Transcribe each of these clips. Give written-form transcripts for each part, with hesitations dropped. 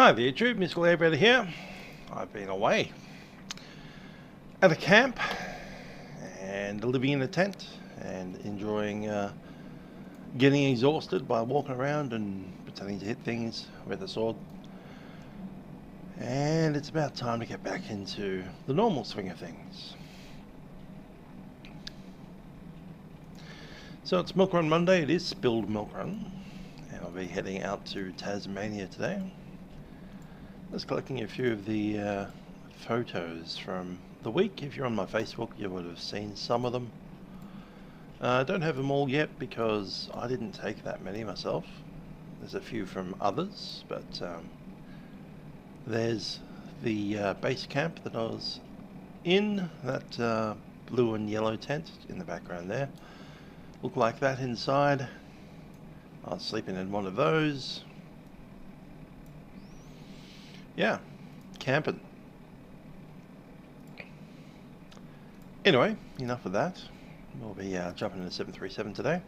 Hi there YouTube, Mr. Airbrother here. I've been away at a camp and living in a tent and enjoying getting exhausted by walking around and pretending to hit things with a sword. And it's about time to get back into the normal swing of things. So it's Milk Run Monday, it is Spilled Milk Run, and I'll be heading out to Tasmania today. Just collecting a few of the photos from the week. If you're on my Facebook, you would have seen some of them. I don't have them all yet because I didn't take that many myself. There's a few from others, but there's the base camp that I was in, that blue and yellow tent in the background there. Looked like that inside. I was sleeping in one of those. Yeah, camping. Anyway, enough of that. We'll be jumping into 737 today.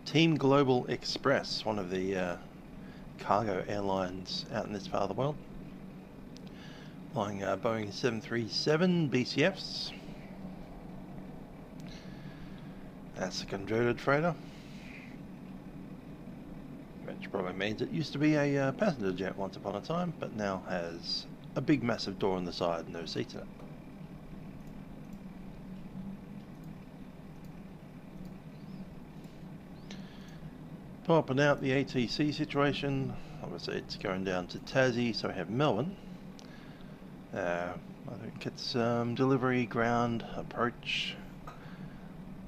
Team Global Express, one of the cargo airlines out in this part of the world, flying Boeing 737 BCFs. That's a converted freighter, which probably means it used to be a passenger jet once upon a time, but now has a big massive door on the side and no seats in it. Popping out the ATC situation, obviously it's going down to Tassie, so we have Melbourne. I think it's delivery, ground, approach,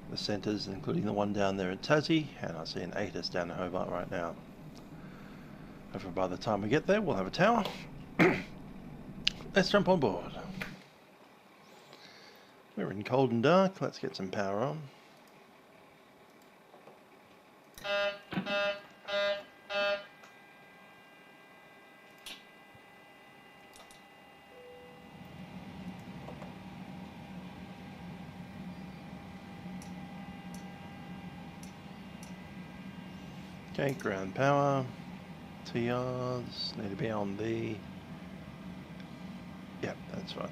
the centres, including the one down there at Tassie, and I see an ATIS down in Hobart right now. Hopefully by the time we get there we'll have a tower. Let's jump on board. We're in cold and dark, let's get some power on. Okay, ground power, TRs need to be on the, yep, that's right.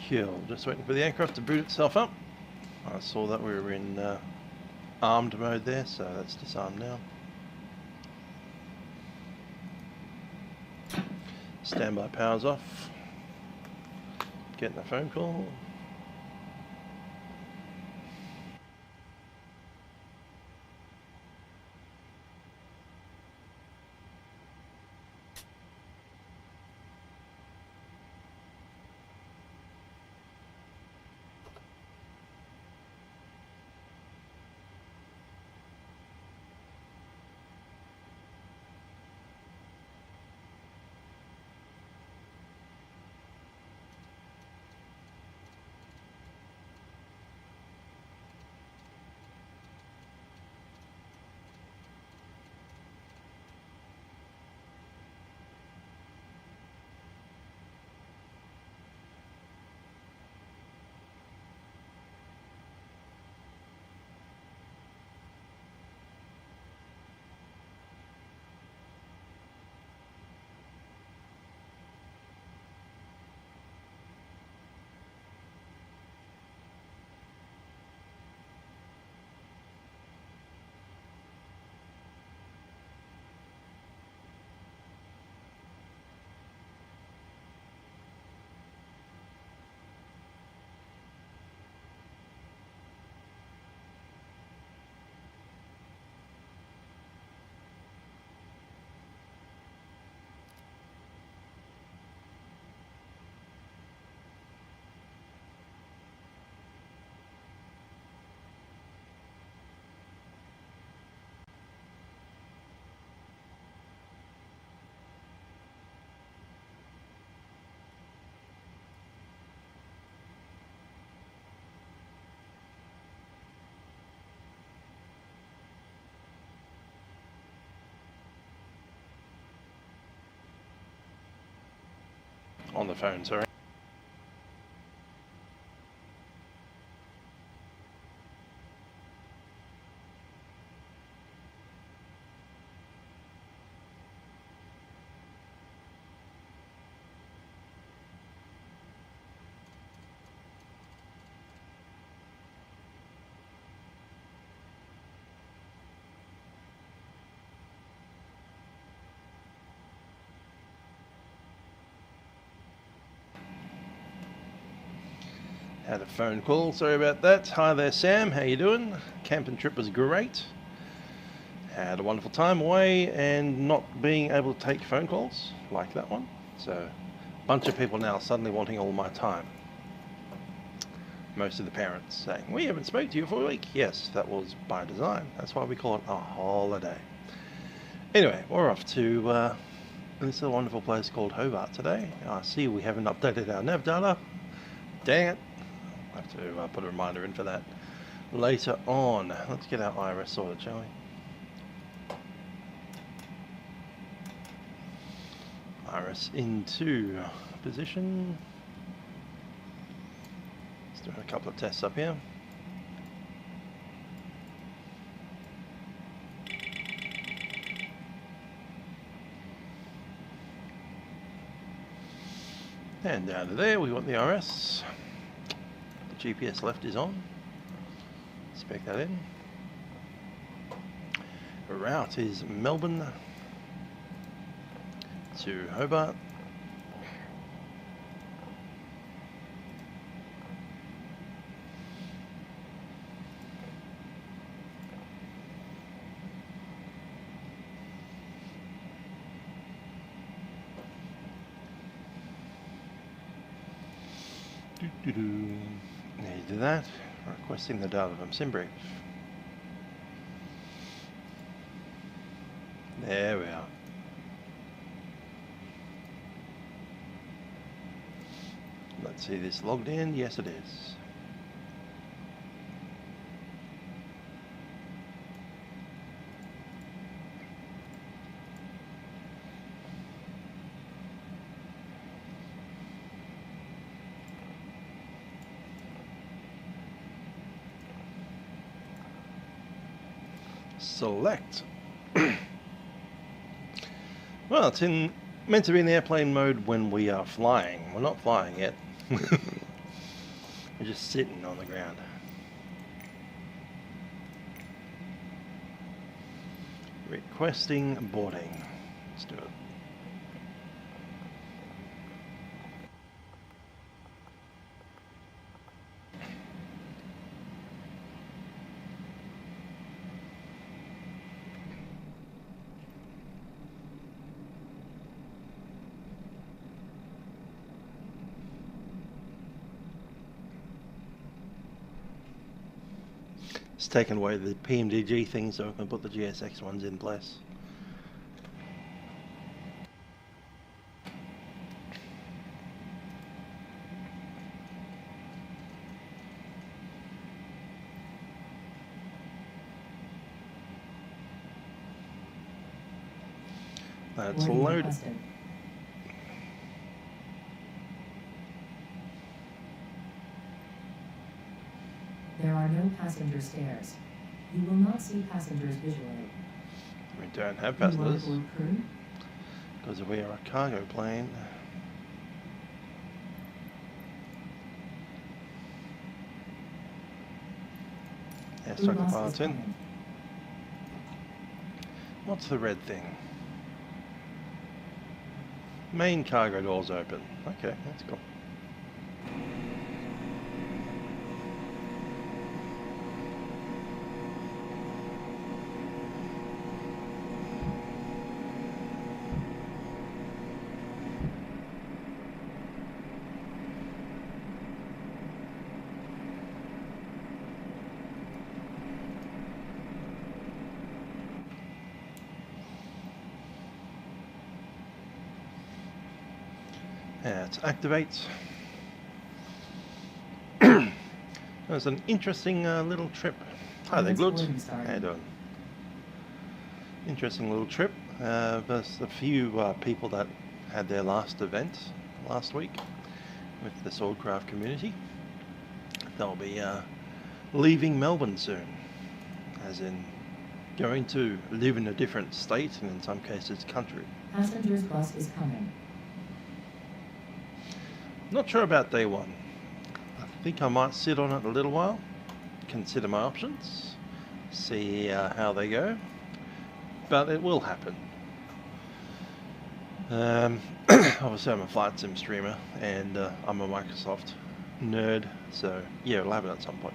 Cool, just waiting for the aircraft to boot itself up. I saw that we were in armed mode there, so that's disarmed now. Standby power's off. Getting a phone call. On the phone, sorry. Had a phone call, sorry about that. Hi there Sam, how you doing? Camping trip was great. Had a wonderful time away and not being able to take phone calls like that one. So a bunch of people now suddenly wanting all my time. Most of the parents saying, we haven't spoke to you for a week. Yes, that was by design. That's why we call it a holiday. Anyway, we're off to this wonderful place called Hobart today. I see we haven't updated our nav data. Dang it. I'll have to put a reminder in for that later on. Let's get our iris sorted, shall we? Iris into position. Let's do a couple of tests up here. And down to there, we want the RS. The GPS left is on. Spec that in. The route is Melbourne to Hobart. Need to do that. Requesting the data from SimBrief. There we are. Let's see this logged in. Yes, it is. Select. Well, it's meant to be in airplane mode when we are flying. We're not flying yet. We're just sitting on the ground. Requesting boarding. Let's do it. It's taken away the PMDG thing so I can put the GSX ones in place. That's loaded. There are no passenger stairs. You will not see passengers visually. We don't have passengers because we are a cargo plane. Airstructure pilots in. What's the red thing? Main cargo doors open. Okay, that's cool. Let's activate. It was an interesting little trip. Hi there, Glut. How you doing? Interesting little trip. There's a few people that had their last event last week with the Swordcraft community. They'll be leaving Melbourne soon, as in going to live in a different state and in some cases country. Passengers bus is coming. Not sure about day one. I think I might sit on it a little while, consider my options, see how they go, but it will happen. Obviously I'm a flight sim streamer and I'm a Microsoft nerd, so yeah, we'll have it at some point.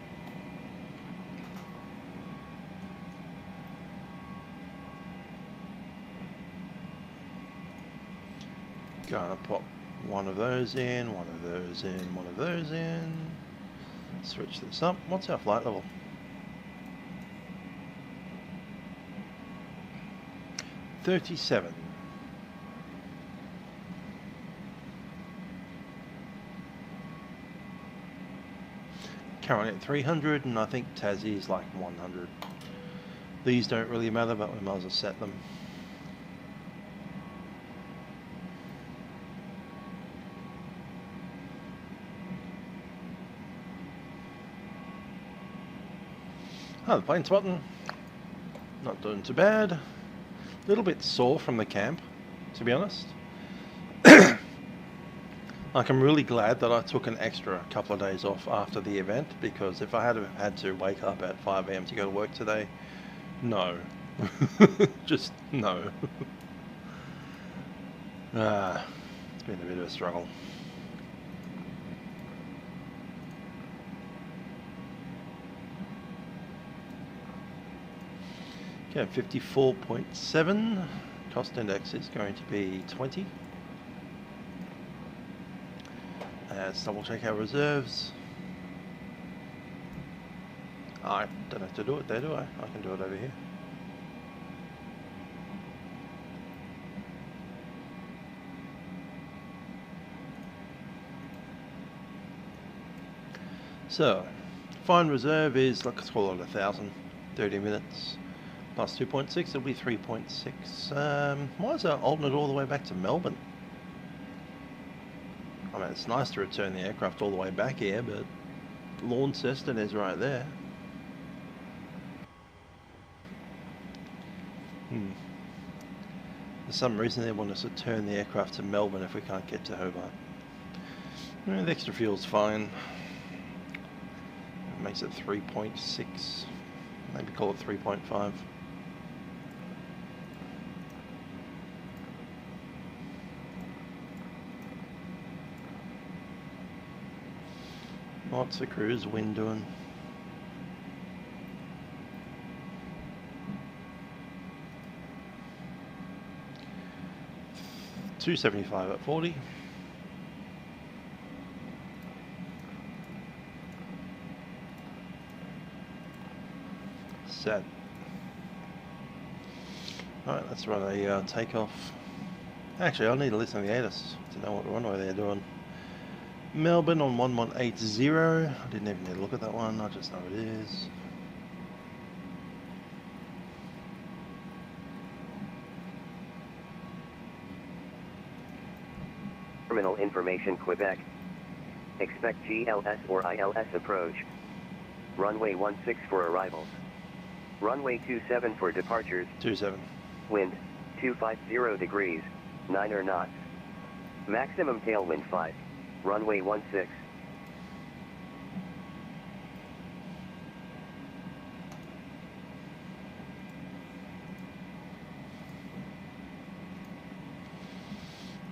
Gonna pop one of those in, one of those in, one of those in. Switch this up. What's our flight level? $37. Currently at 300, and I think Tassie's like 100. These don't really matter, but we might as well set them. Oh, the plane spotting. Not doing too bad. A little bit sore from the camp, to be honest. Like, I'm really glad that I took an extra couple of days off after the event, because if I had to wake up at 5 AM to go to work today, no. Just no. It's been a bit of a struggle. Okay, 54.7. Cost index is going to be 20. Let's double check our reserves. I don't have to do it there, do I? I can do it over here. So, fine reserve is, let's call it 1,000. 30 minutes. Plus 2.6, it'll be 3.6. Why is that holding it all the way back to Melbourne? I mean, it's nice to return the aircraft all the way back here, but Launceston is right there. For some reason they want us to turn the aircraft to Melbourne if we can't get to Hobart. The extra fuel's fine. It makes it 3.6. Maybe call it 3.5. What's the cruise wind doing? $275 at 40. Set. Alright, let's run a takeoff. Actually, I'll need to listen to the ATIS to know what runway they're doing. Melbourne on 1180. I didn't even need to look at that one, I just know it is. Terminal information, Quebec. Expect GLS or ILS approach. Runway 16 for arrivals. Runway 27 for departures. 27. Wind 250 degrees, 9 knots. Maximum tailwind 5. Runway 16.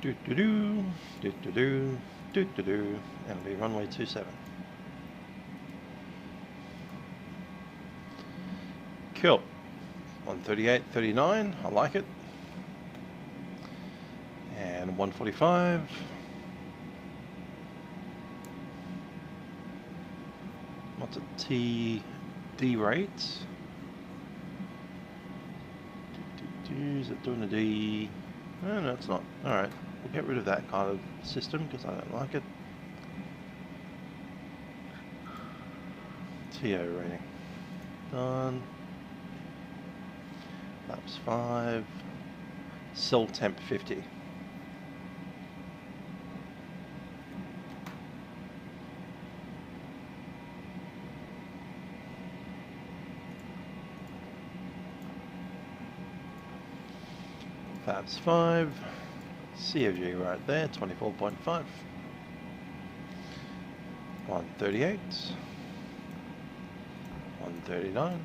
Do do do do do do do do do, and it'll be runway 27. Cool. 138.39. I like it. And 145. What's a TD rate? Is it doing a D? No, no, it's not. Alright, we'll get rid of that kind of system because I don't like it. TO rating. Done. Flaps 5. Cell temp 50. Flaps 5, CFG right there, 24.5, 138, 139,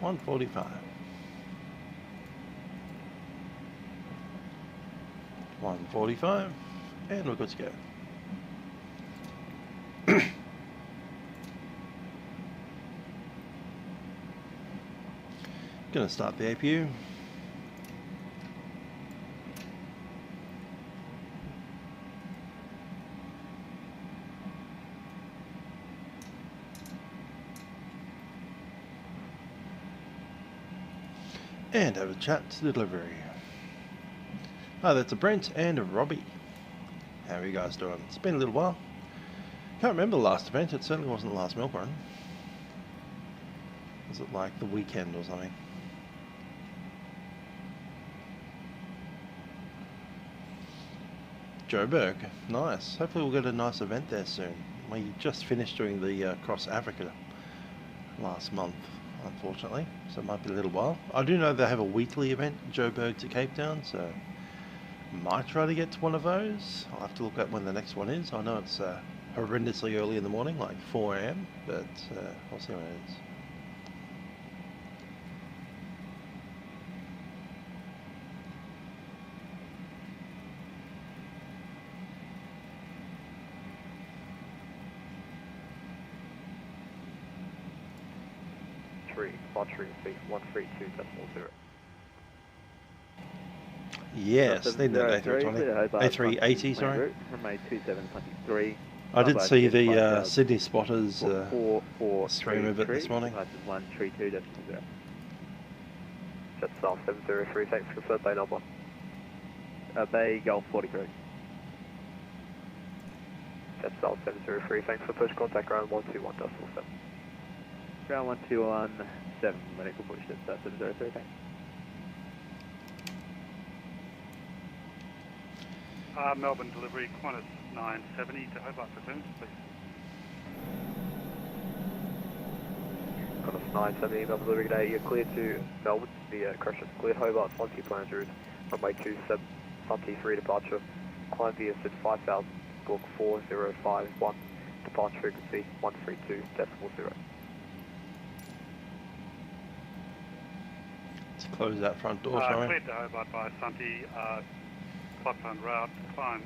145, 145, and we're good to go. Gonna start the APU. And have a chat to the delivery. Hi, that's a Brent and a Robbie. How are you guys doing? It's been a little while. Can't remember the last event. It certainly wasn't the last Melbourne. Was it like the weekend or something? Joburg, nice. Hopefully we'll get a nice event there soon. We just finished doing the Cross Africa last month, unfortunately, so it might be a little while. I do know they have a weekly event, Joburg to Cape Town, so might try to get to one of those. I'll have to look at when the next one is. I know it's horrendously early in the morning, like 4 AM, but I'll see when it is. Feet 132.0. Yes, they did A320. A380, sorry. Runway 2723. I did see the Sydney spotters stream of it this morning. 132.0. Texel 703, thanks for confirmed bay number. Bay Golf 43. Texel 703, thanks for push contact ground 121.7. Ground 1217, medical push at 703, thanks. Melbourne delivery, Qantas 970 to Hobart for clearance, please. Qantas 970, Melbourne delivery today, you're clear to Melbourne, the crash is cleared, Hobart, Swansea plans route, runway 27, Swansea 3 departure, climb via SID 5000, book 4051, departure frequency 132.0. Let's close that front door, shall we? Cleared to Hobart by Sunty, Clopland route, climb,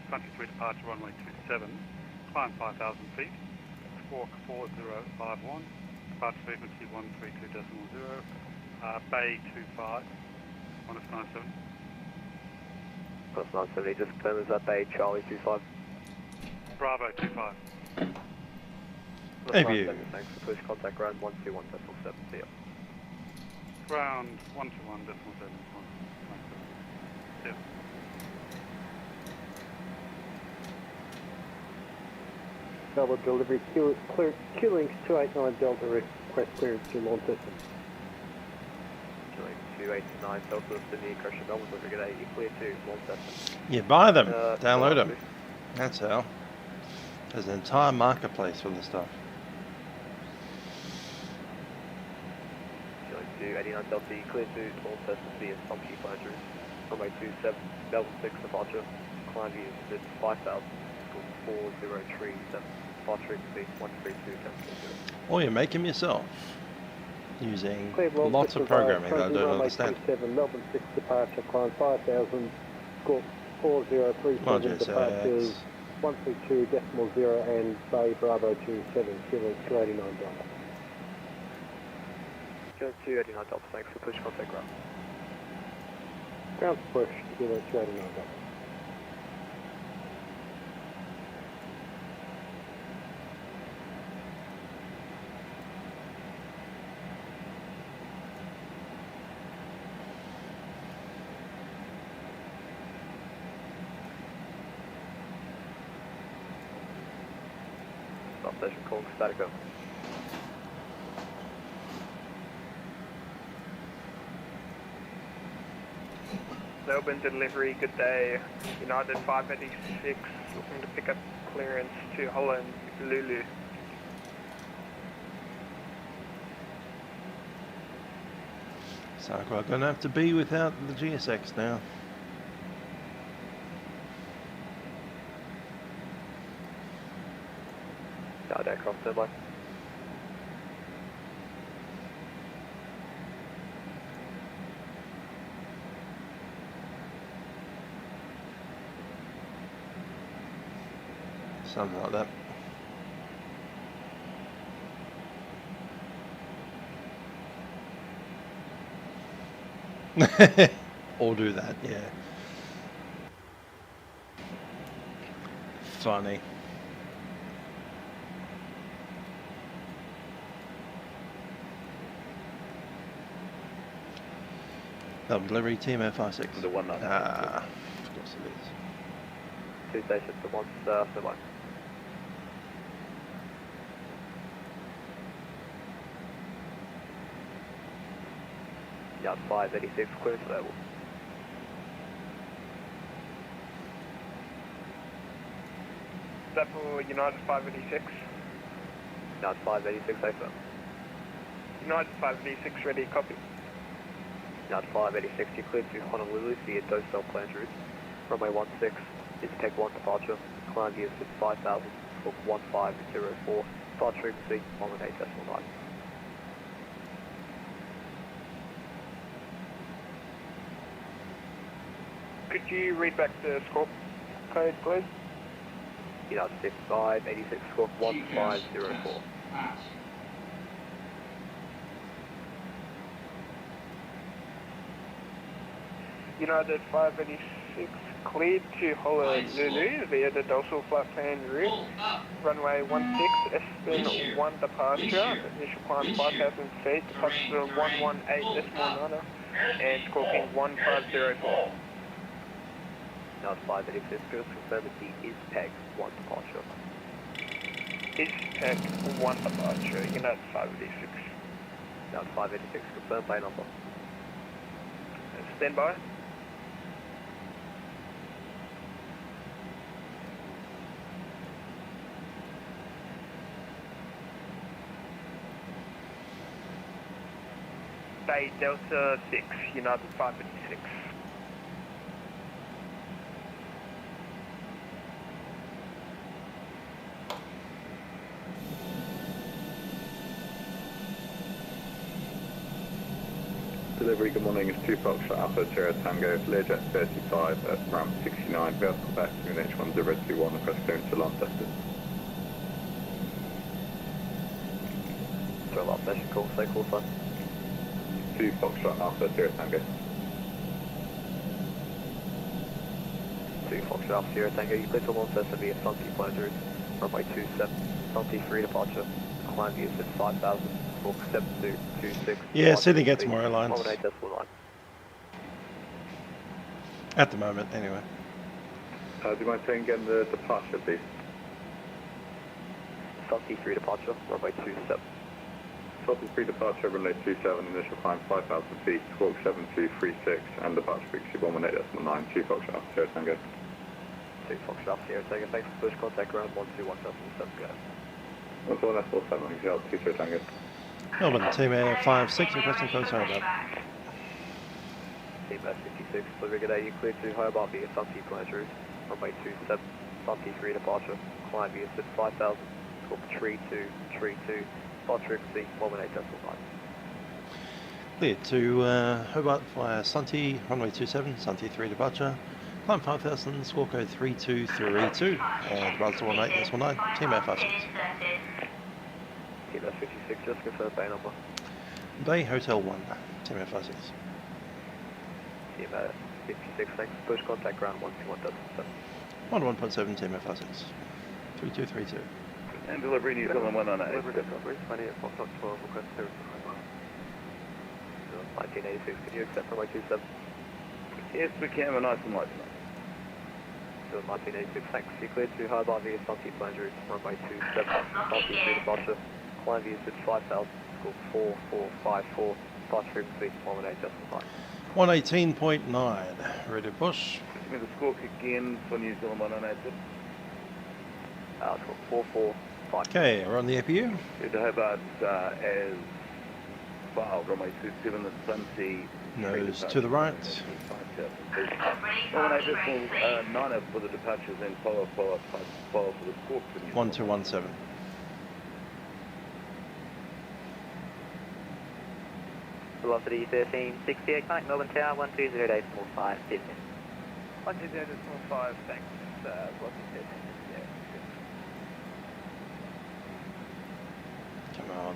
Sunty 3 departure, runway 27, climb 5,000 feet, squawk 4051, departure frequency 132.0, Bay 25, Qantas 97. Qantas 970, just confirm is that Bay Charlie 25. Bravo 25. Hey, view. Thanks for push contact ground 121.7, see ya. Ground 121.7. Yeah. Melbourne delivery, Q-Links 289 Delta request clearance to launch system. Q-Links 289 Delta Sydney, crash at Melbourne delivery today, you're clear to launch system. You buy them, download them. That's how. There's an entire marketplace for this stuff. 289 Delta, clear to launch system via some key plans route. Runway 27, Melbourne 6 departure, climb via SID 5000, score 4037, departure frequency 132.0. Or you make them yourself using Cleared launch lots of system via programming that I Sunday, don't runway understand. 27, Melbourne 6 departure, climb 5000, score 4037, departures 132.0 and Bay Bravo 27, Q-Links 289 Delta. 289 Delta, thanks for push contact ground. Ground push, Q-Links 289 Delta. Stop station call, static up. Melbourne delivery, good day. United 586, looking to pick up clearance to Holland, Lulu. So we're going to have to be without the GSX now. Guard aircraft deadline. Something like that. Or do that, yeah. Funny. Delivery team F56. The 19. Ah, of course it is. 2 stations to 1, standby. Yard 586, clearance available. Is that for United 586? Yard 586, affirm. United 586 ready, copy. Yard 586, you cleared to Honolulu via Dosel planned route. Runway 16 is Tech 1 departure. Climb via 5000, book 1504, departure frequency 118.9. Could you read back the score code, please? United 586, score 1504. United 586 cleared to Honolulu via the dorsal flat plan route. Runway 16, S-spin 1 departure, initial climb 5,000 feet, departure 118.9 and scorking 1504. Yard 586, just confirm that the ISPEC 1 departure. ISPEC 1 departure, United 586. Yard 586, confirm bay number. Stand by. Bay Delta 6, United 586. Delivery, good morning, it's 2 Foxtrot Alpha, Sierra Tango, Learjet 35 at ramp 69, vertical back to H1021, across clearance to Launceston. So last session call, say call sign. 2 Foxtrot Alpha, Sierra Tango. 2 Foxtrot Alpha, Sierra Tango, you clear to Launceston via Sunty planned route. Runway 27, Sunty 3 departure. Climb via 5000, book 7226. Yeah, Sydney gets more airlines. 118.9. At the moment, anyway. Do you mind saying again the departure, please? Sunty 3 departure, runway 27. Salty 3 departure, runway 27, initial climb 5,000 feet, squawk 7236, and departure frequency 118.9, 2 Foxtrot Alpha, Sierra Tango. 2 Foxtrot Alpha, Sierra Tango, thanks for push contact ground 121.7, go. 147, XL, 2 Sierra Tango. Melbourne, team Air 56, requesting close Hobart. Team Air 56, delivery good day, you clear to Hobart via Sunty planned route. Runway 27, Sunty 3 departure. Climb via 5000, squawk 3232, departure frequency 118.9. Clear to Hobart via Sunty, runway 27, Sunty 3 departure. Climb 5000, squawk code 3232, and departure 118.9, team Air 56. Team Air 56, just confirm bay number. Bay Hotel 1, team Air 56. Team Air 56, thanks for push contact ground 121.7. 11.7, team Air 56. 3232. And delivery New Zealand 198. Delivery discovery, 28 Foxtrot 12, request clearance to Hobart. 1986, can you accept runway 27? Yes, we can. We're nice and light tonight. 1986, thanks. You cleared to Hobart via Sunty planned route, runway 27, Sunty 3 departure. Climb via 5000, squawk 4454, departure frequency 118.9. 118.9, ready to push. Give me the squawk again for New Zealand 198. Squawk 445. Okay, we're on the APU. Head to Hobart as filed, runway 27 at Sunty. Nose to the right. 118.9 for the departures and follow for the squawk for New Zealand. 1217. Velocity 1368, connect Melbourne Tower 120845, business. 120.5, thanks. Velocity 1368. Come on.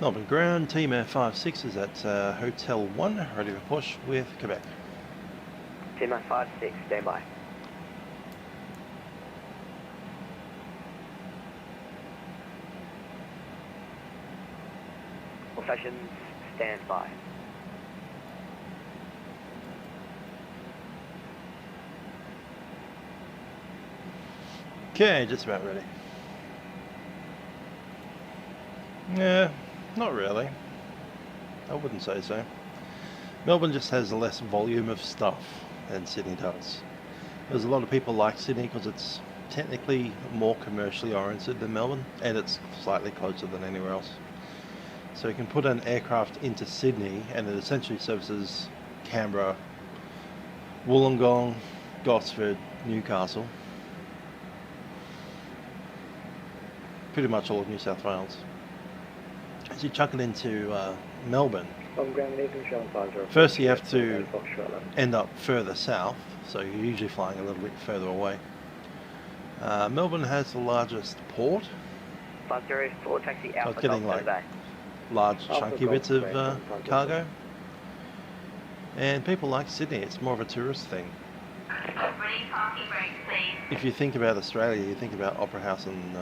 Melbourne ground, Team Air 56 is at Hotel 1, ready for push with Quebec. Team Air 56, stand by. All stations, stand by. Okay, just about ready. Yeah, not really. I wouldn't say so. Melbourne just has less volume of stuff than Sydney does. There's a lot of people like Sydney because it's technically more commercially oriented than Melbourne, and it's slightly closer than anywhere else. So you can put an aircraft into Sydney and it essentially services Canberra, Wollongong, Gosford, Newcastle. Pretty much all of New South Wales. As you chuck it into Melbourne, first you have to end up further south, so you're usually flying a little bit further away. Melbourne has the largest port, 504 taxi Alpha, so it's getting like large chunky bits of cargo. And people like Sydney, it's more of a tourist thing. If you think about Australia, you think about Opera House and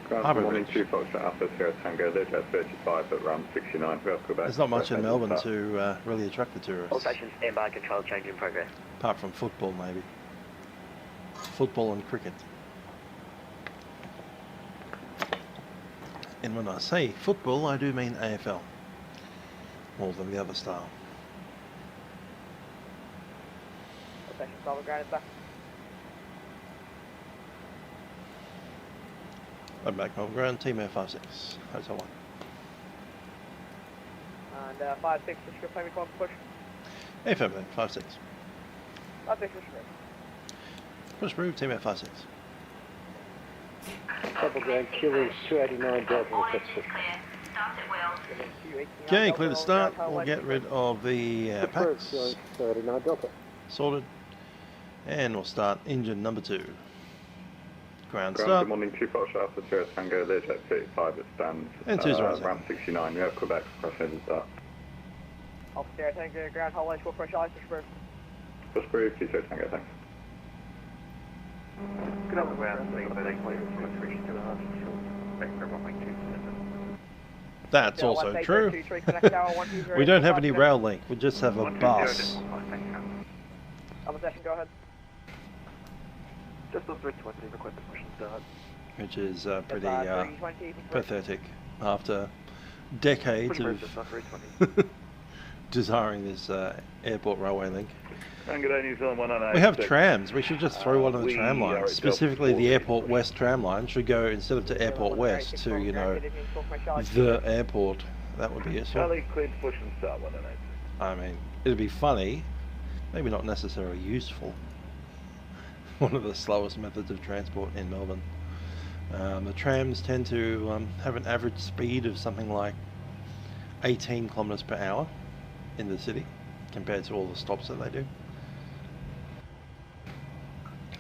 Ground morning 2 Foxtrot Alpha Sierra Tango, Leisure 35 at round 69, Quebec. there's not much in Melbourne to really attract the tourists. All stations, stand by, control change in progress. Apart from football, maybe. Football and cricket. And when I say football, I do mean AFL. More than the other style. All stations, solid ground, sir. I'm back on ground, Team Air 56, Hotel 1. And 56, just your payment call push. FM 56. 56, push. Push through, Team Air 56. Double ground, Q-Links 289 Delta, request push. Okay, clear to start. We'll get rid of the packs. Q-Links 289 Delta. Sorted. And we'll start engine number 2. Ground Good start. morning, 2 Foxtrot Alpha Sierra Tango, Leisure 35 at stands. And 2's rising. Ramp 69, we have Quebec, crossing start. Alpha Sierra Tango, ground, hold line, fresh ice, push through. Push through, 2 Sierra Tango, thanks. Good on the ground, That's also true. We don't have any rail link, we just have a bus. Alpha session, go ahead. Just on 320, request the push and start. Which is pretty pathetic after decades of desiring this airport railway link. We have trams, we should just throw one of the tram lines. Specifically the Airport West tram line should go, instead of to Airport West, to, you know, the airport. That would be useful. I mean, it'd be funny, maybe not necessarily useful. One of the slowest methods of transport in Melbourne. The trams tend to have an average speed of something like 18 kilometers per hour in the city compared to all the stops that they do.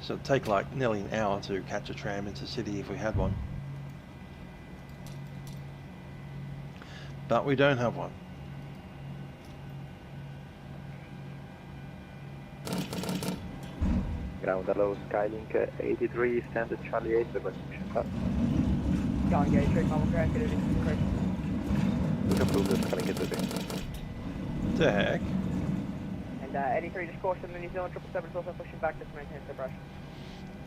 So it'd take like nearly an hour to catch a tram into the city if we had one. But we don't have one. Ground hello, Skylink 83, standard Charlie 8, the push cut. John Gage, straight normal ground, get it in correct. We can prove this, Skylink 83. The heck? And 83, just caution the New Zealand 777 is also pushing back, just maintain separation.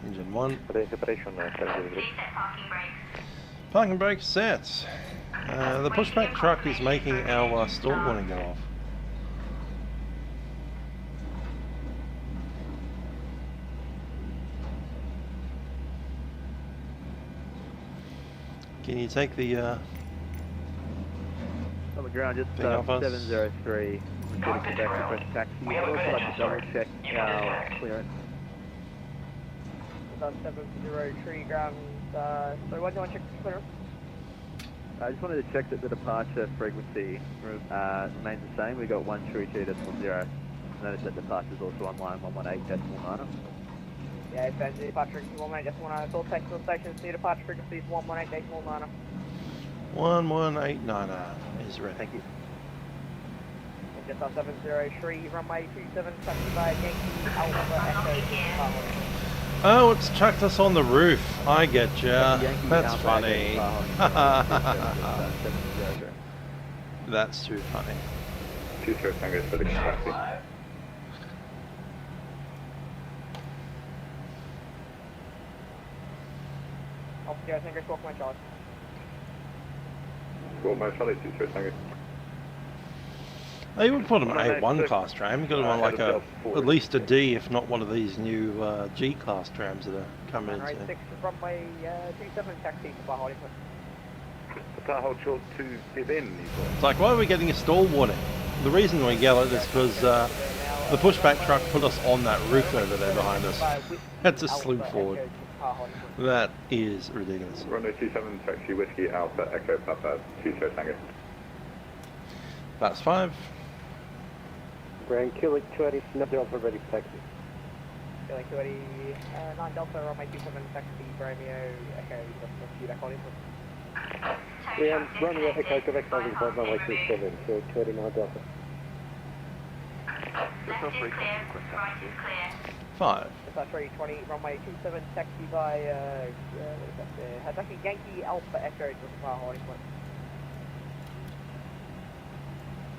Engine 1. Separation, Parking brake set. The pushback truck is making our stall warning go off. Can you take the on the ground, just thing off us? 703. We're getting Quebec request taxi. I'd also like to double check our clearance. 703 ground. So what do you want to check the clearance? I just wanted to check that the departure frequency remains the same. We got 132.0. Notice that departure is also on line 118.9. Yeah, advance departure frequency 118.9. All Texel stations near departure frequencies 118.9. 11890 is ready. Thank you. Just on 703, runway 27, taxi by Yankee Alpha Echo. Oh, it's chucked us on the roof. I get ya. Yankee That's Alpha funny. Echo, That's too funny. 20 Tango for the capacity. Officer, Tango, squawk my charge. Squawk my Charlie, 20 Tango. They would put them A1 class tram. You've got them on like at least a D, if not one of these new G class trams that are coming in. Right, 6, runway 27, taxi to Bar Hollywood. But hold short to give in. It's like, why are we getting a stall warning? The reason we get it is because the pushback truck put us on that roof over there behind us. That's a slew forward. That is ridiculous. Runway 27, taxi Whiskey Alpha Echo Papa, 20 Tango. That's 5. Grand Kulik 280, no Delta ready for taxi. Kulik 280, 9 Delta, runway 27, taxi Romeo Echo, Pushback Hollywood. Yeah, runway Echo Quebec, holding point runway 27, so 289 Delta. 5. That's 320, runway 27, taxi by, taxi Yankee Alpha Echo to Bar Hollywood.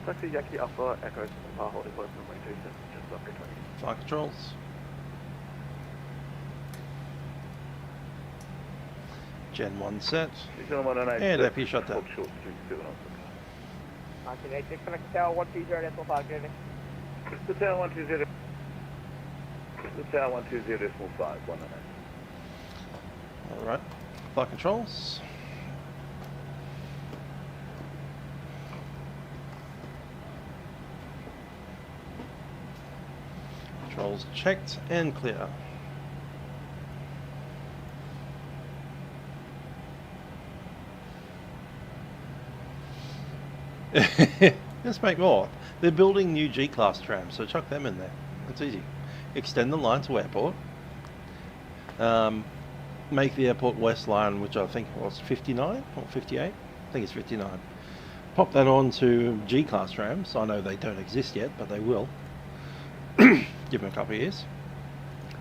Taxi Yankee Alpha Echo Bar Hollywood, runway 27, just after 20. Flight controls. Gen 1 set. And AP shut down. 1986, connect tower 120.5, good evening. The tower 120. The tower 120.5, 109. Alright. Flight controls. Controls checked and clear. Just make more. They're building new G-Class trams, so chuck them in there. It's easy. Extend the line to airport. Make the airport west line, which I think was 59 or 58. I think it's 59. Pop that on to G-Class trams. I know they don't exist yet, but they will. Give them a couple of years.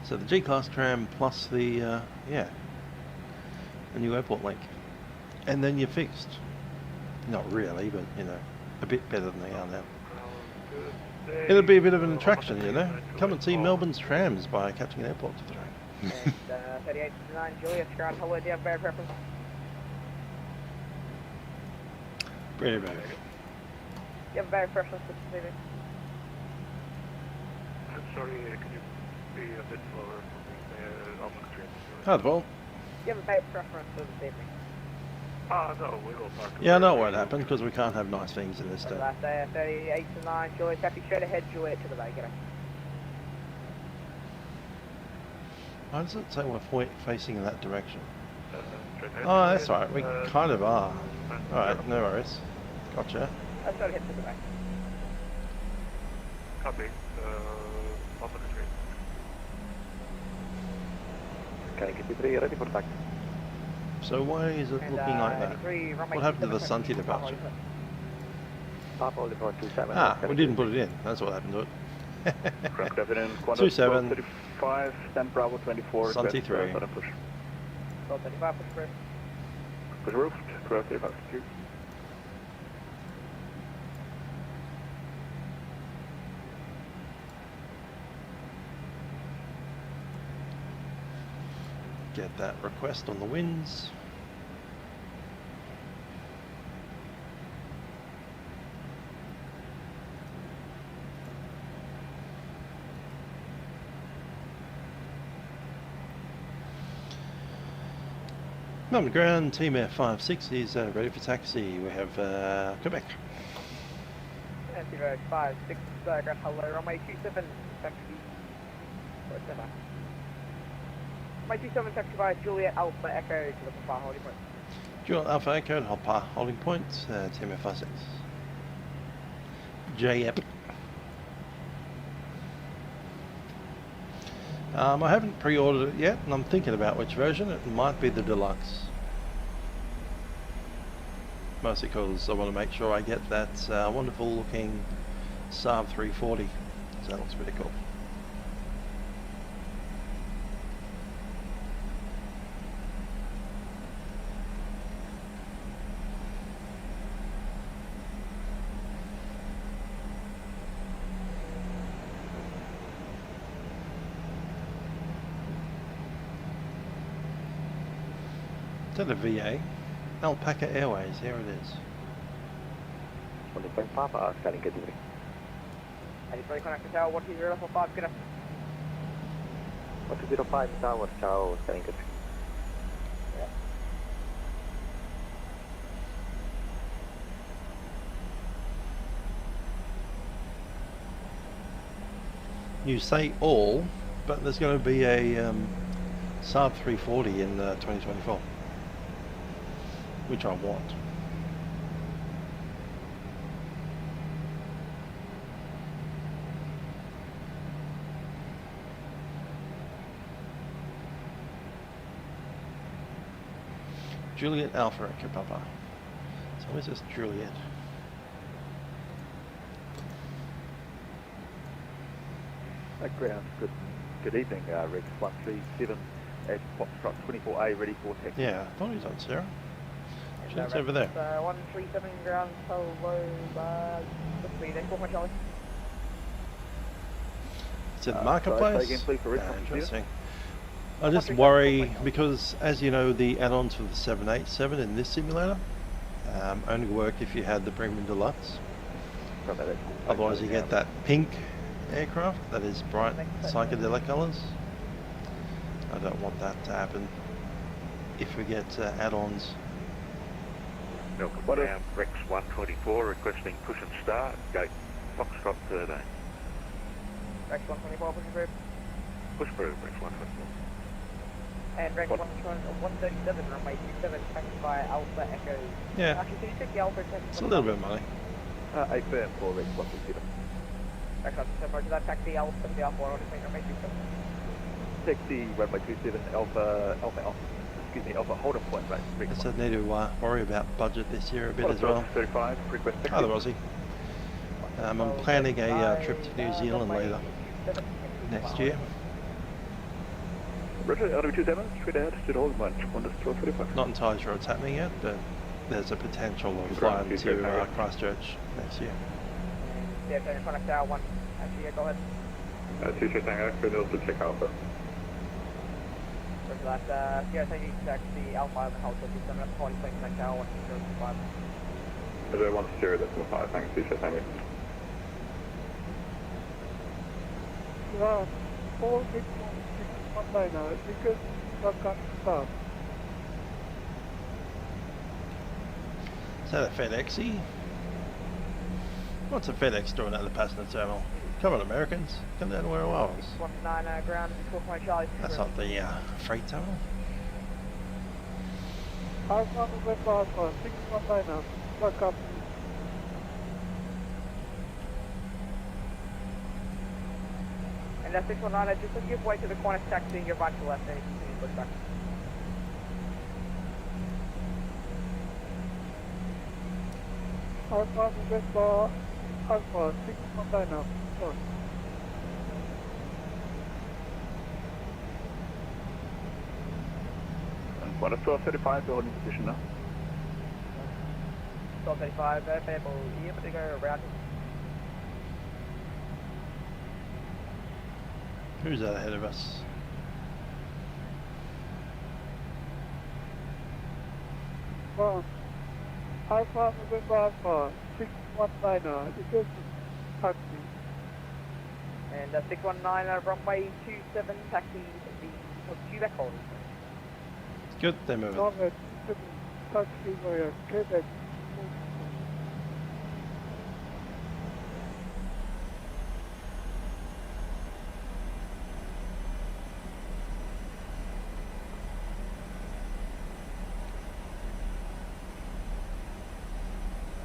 So the G-Class tram plus the, the new airport link. And then you're fixed. Not really, but, you know, a bit better than they are now. It'll be a bit of an attraction, you know. Come and see Melbourne's trams by catching an airport to the train. 38-9 Julius, ground hello, do you have bear preference? Pretty bad. You have a bear preference for this evening? Sorry, can you be a bit slower for the Alpha train? Hard well. You have a bear preference for this evening? No, we will park. Yeah, I know what happened, because we can't have nice things in this town. Last day, 38-9 Julius, happy straight ahead, Juliet to the bay, get it. Why does it say we're facing in that direction? Oh, that's right, we kind of are. Alright, no worries. Gotcha. Let's go ahead to the bay. Copy. Alpha train. Can you get ready for taxi? So why is it looking like that? What happened to the Sunty departure? We didn't put it in. That's what happened to it. 27. 35, stand Bravo 24. Sunty 3. Push. 35, push first. Push roof, 35, 2. Get that request on the winds. Melbourne ground, team F56 is ready for taxi. We have Quebec. 056, ground hello, runway 27, taxi. My 27 taxi by Juliet Alpha Echo to the Papa holding point. Juliet Alpha Echo, Hopper holding point, team F56. JEP. I haven't pre-ordered it yet, and I'm thinking about which version. It might be the deluxe. Mostly because I want to make sure I get that wonderful looking Saab 340. So that looks pretty cool. To the VA, Alpaca Airways, here it is. 25 Papa, scanning good evening. 83 connect tower 12045, good afternoon. 1205 Tower, ciao, scanning good. You say all, but there's going to be a Saab 340 in 2024, which I want. Juliet Alpha Echo Papa. So is this Juliet? Ground, good evening, Rex 137 at Foxtrot 24A, ready for taxi. Yeah, I thought he was on Sarah. She's over there. 137 ground, hello, speed, Charlie. It's in the marketplace. Say again, please, for Rex Yeah, 137. interesting. I just worry because, as you know, the add-ons for the 787 in this simulator only work if you had the Premium Deluxe. Otherwise, you get that pink aircraft that is bright psychedelic colours. I don't want that to happen if we get add-ons. Welcome down, Rex 124, requesting push and start, gate Foxtrot 13. Rex 124, push through. Push through, Rex 124. And Rex 137, runway 27, taxi by Alpha Echo. Yeah, Actually, can you check the Alpha? it's a little bit of money. A firm for Rex 127. Rex 127, roger that, taxi Alpha, the Alpha 1, runway 27. Taxi runway 27, Alpha, excuse me, Alpha, hold on point, right, I Rex said need to worry about budget this year a bit as well. 35, request taxi. Hi there, Aussie. I'm planning a trip to New Zealand later next year. Roger, LW27, straight ahead, stood hold, 1-35. Not entirely sure what's happening yet, but there's a potential of flying to Christchurch next year. Yeah, connect tower 1. Actually, yeah, go ahead. 2 Tango, Crino's to check Alpha. Roger that, yeah, so you need to taxi Alpha and hold 27 at the party, please connect tower 1, 025. Roger, 1-0, thanks, 2 Tango. Well, 4 big one by now, because I've got stuff. Is that a FedExy? What's a FedEx doing at the passenger terminal? Come on, Americans, come down to where I was. 19 ground, 4.0 Charlie. That's not the freight terminal. I've got a web Alpha, 6 one by now, look up. And that's 619, just give way to the Qantas taxi and your right to left, and you continue to push back. I've got a web Alpha, 6 one by now, sorry. What a 1235, we're holding position now. 1235, available here, but they go around. Who's that ahead of us? Well, Alpha, November Alpha, 6 one by now, because taxi. And 619, runway 27, taxi the Pushback holding. Good, they're moving. November 27, taxi via Quebec.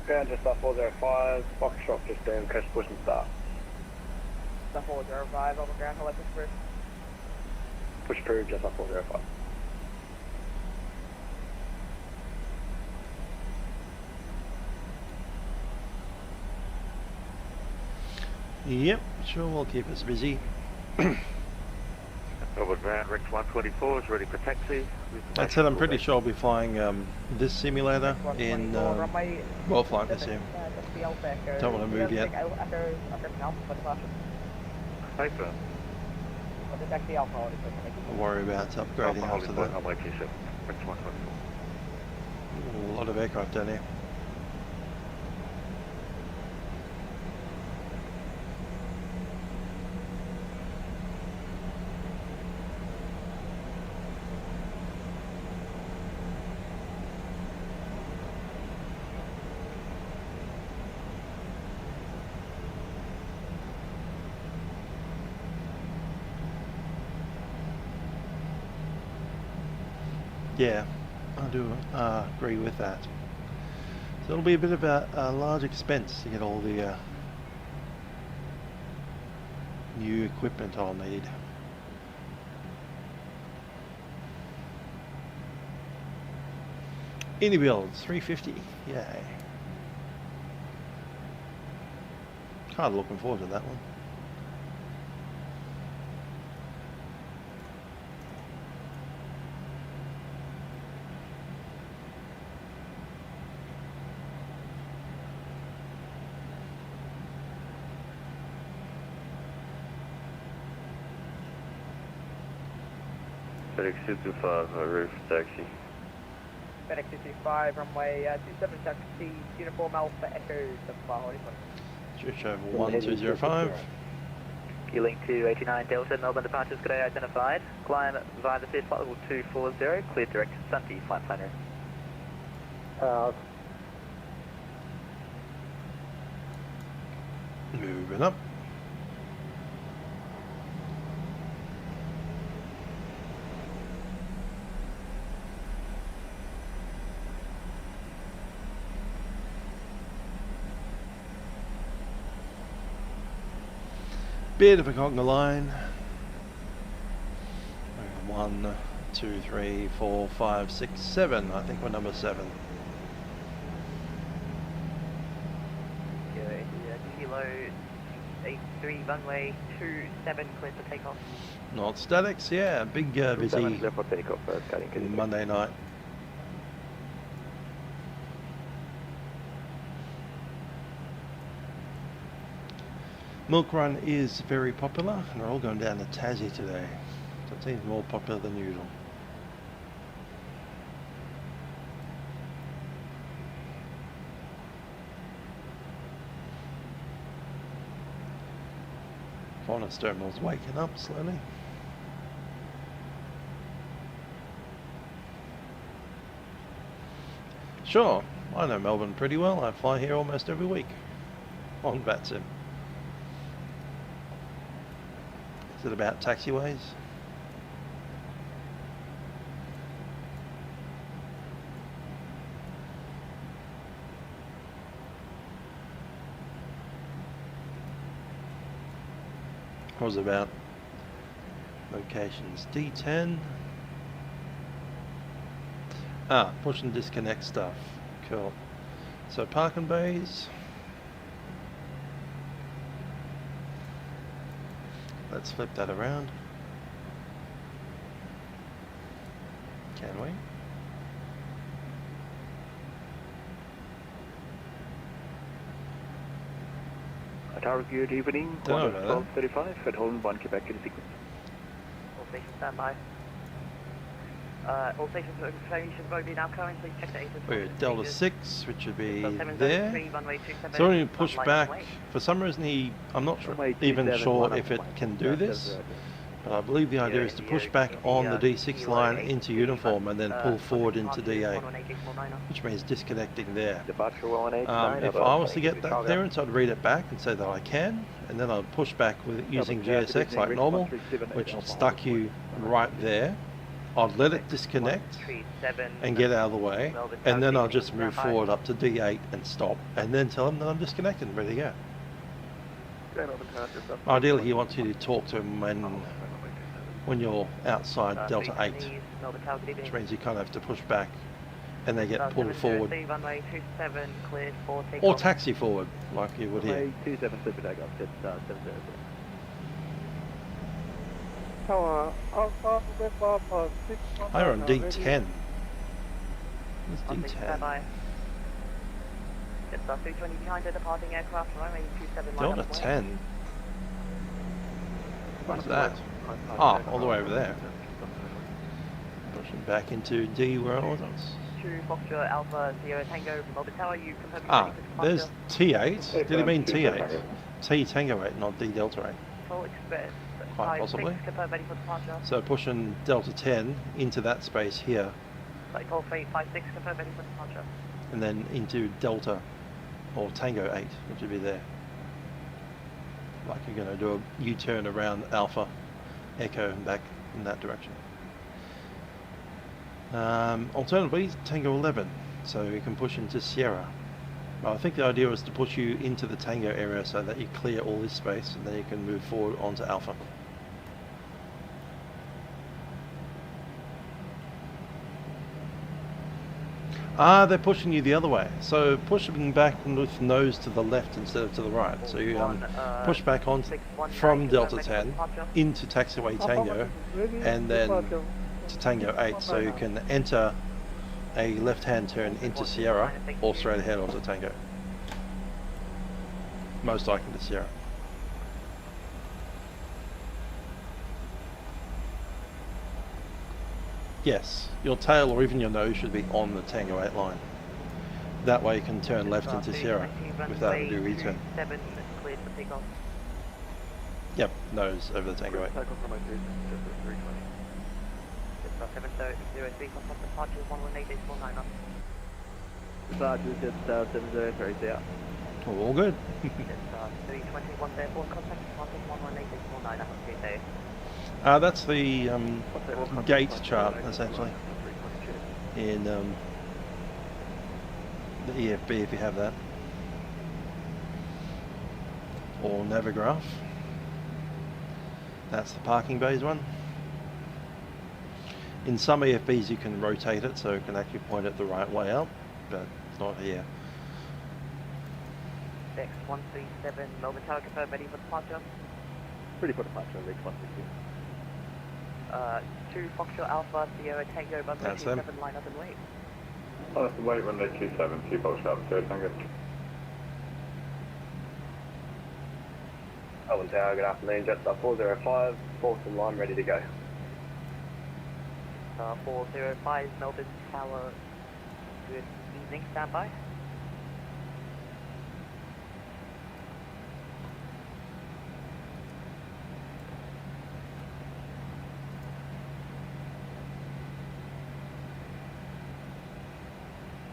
Ground just off 405, Foxtrot just down, crest push and start. Stuff 405, over ground, hello, push through. Push through just on 405. Yep, sure will keep us busy. Hobart ground, Rex 124 is ready for taxi. That said, I'm pretty sure I'll be flying this simulator in, well, flying this here. Don't want to move yet. I'll worry about upgrading after that. A lot of aircraft down here. Yeah, I do agree with that. So it'll be a bit of a large expense to get all the new equipment I'll need. Indie builds, 350, yay. Kind of looking forward to that one. FedEx 225, roof taxi. FedEx 225, runway 27 taxi, uniform Alpha Echo, 75 Honeycomb. Switch over 1205. Gearing to 89 Delta, Melbourne departures today identified. Climb via the flight level 240, cleared direct to Sunday, flight planner. Moving up. Bit of a conga line. 1, 2, 3, 4, 5, 6, 7. I think we're number 7. Kilo 83, runway 27, clear for takeoff. Not statics, yeah. Big busy Monday night. Milk Run is very popular, and they're all going down to Tassie today, so it seems more popular than usual. Qantas terminal's waking up slowly. Sure, I know Melbourne pretty well. I fly here almost every week on Vatsim. Is it about taxiways? What was it about? Locations D10. Ah, push and disconnect stuff. Cool. So parking bays. Let's flip that around. Can we? Tower, good evening. Don't know about 12:35 at home, 1 Quebec in sequence. All stations stand by. All stations should be now current. Please check the ATIS. We're at Delta 6, which would be there. 703, runway 27. So when you push back, for some reason I'm not even sure if it can do this, but I believe the idea is to push back on the D6 line into uniform and then pull forward into D8, which means disconnecting there. If I was to get that clearance, I'd read it back and say that I can, and then I'd push back with using GSX like normal, which stuck you right there. I'd let it disconnect and get out of the way, and then I'll just move forward up to D8 and stop, and then tell him that I'm disconnected and ready to go. Ideally, he wants you to talk to him when when you're outside Delta 8, which means you kind of have to push back and they get pulled forward. Runway 27, cleared for takeoff. Or taxi forward, like you would here. Runway 27, cleared for takeoff, jet 700. Tower Alpha, Alpha 6. Higher on D10. What's D10? Standby. Jet 320 behind the departing aircraft, runway 27, line Delta up and 10. What's that? Ah, all the way over there. Pushing back into D where I was. 2 Foxtrot Alpha 0 Tango from Melbourne Tower, you confirm you're Ah, ready for departure. there's T8. Did he mean T8? T Tango 8, not D Delta 8. Full Express. Quite possibly. 56, confirm ready for departure. So pushing Delta 10 into that space here, Cycle 856, confirm ready for departure. and then into Delta or Tango 8, which would be there. Like you're going to do a U-turn around Alpha, Echo, and back in that direction. Alternatively, Tango 11, so you can push into Sierra. Well, I think the idea was to push you into the Tango area so that you clear all this space, and then you can move forward onto Alpha. Ah, they're pushing you the other way. So pushing back with nose to the left instead of to the right. So you push back on from Delta 10 into taxiway Tango and then to Tango 8. So you can enter a left-hand turn into Sierra or straight ahead onto Tango. Most likely to Sierra. Yes, your tail or even your nose should be on the Tango 8 line. That way you can turn left into Sierra without a do U-turn. Cleared for takeoff. Yep, nose over the Tango 8. Takeoff runway 320. Jet 703, contact departure 118.49 up. Departure jet 703 out. All good. Jet 321 airborne, contact departure 118.49 up. Okay, day. That's the gate chart, essentially, in the EFB if you have that, or Navigraph. That's the parking bays one. In some EFBs you can rotate it so it can actually point it the right way out, but it's not here. Dex 137, Melbourne Tower, confirm ready for departure. Ready for departure, Rex 160. 2 Foxtrot Alpha, Sierra Tango, runway That's 27, them. line up and wait. Oh, wait, runway 27, 2 Foxtrot, 0 Tango. Melbourne Tower, good afternoon, Jetstar 405, fourth in line, ready to go. 405, Melbourne Tower, good evening, standby.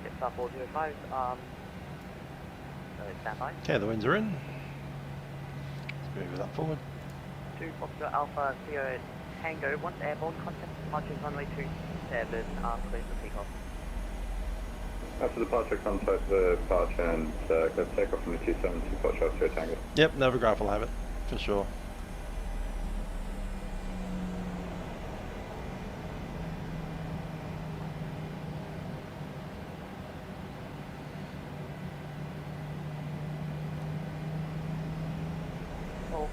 Jetstar 405, standby. Okay, the winds are in. Let's move that forward. 2 Foxtrot Alpha, Sierra Tango, once airborne, contact departure runway 27, clear for takeoff. After departure, contact the departure and go takeoff from the 27, 2 Foxtrot, 0 Tango. Yep, Navigraph will have it, for sure.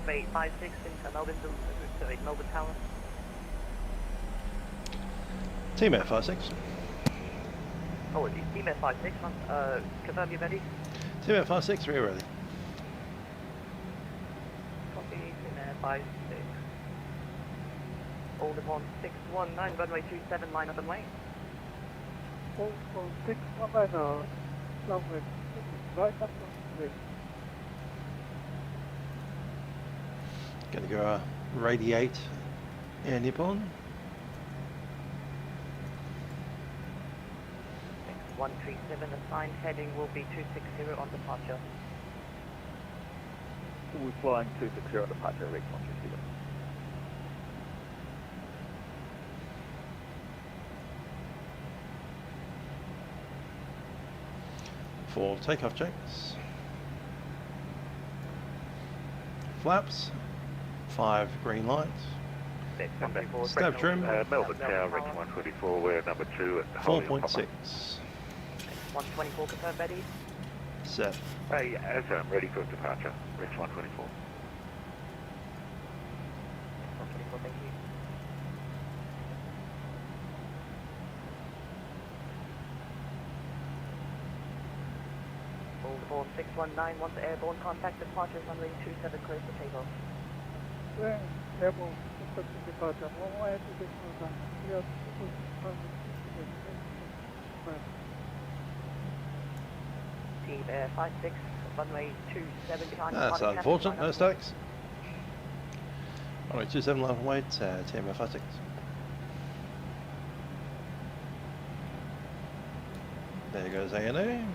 Fate 56 into Melbourne, Melbourne Tower. Team F56. Oh, it's Team F56, confirm you're ready? Team F56, we're ready. Copy, Team F56. Hold upon 619, runway 27, line up and wait. 619, runway right up and wait. Gonna go radiate Air Nippon. 137, assigned heading will be 260 on departure. We're flying 260 on departure, Rex 160. For takeoff checks. Flaps. 5 green lights. Stab trim. Melbourne Tower, Rex 124, we're number 2 at Holly on 4.6. 124 confirmed ready. Set. Hey, as I'm ready for departure, Rex 124. 124, thank you. All 619, once airborne, contact departure runway 27, clear for takeoff. Airborne, departure. Team Air 56, runway 27 behind. That's unfortunate, no stacks. Runway 27 line weight, TMF 56. There goes ANA.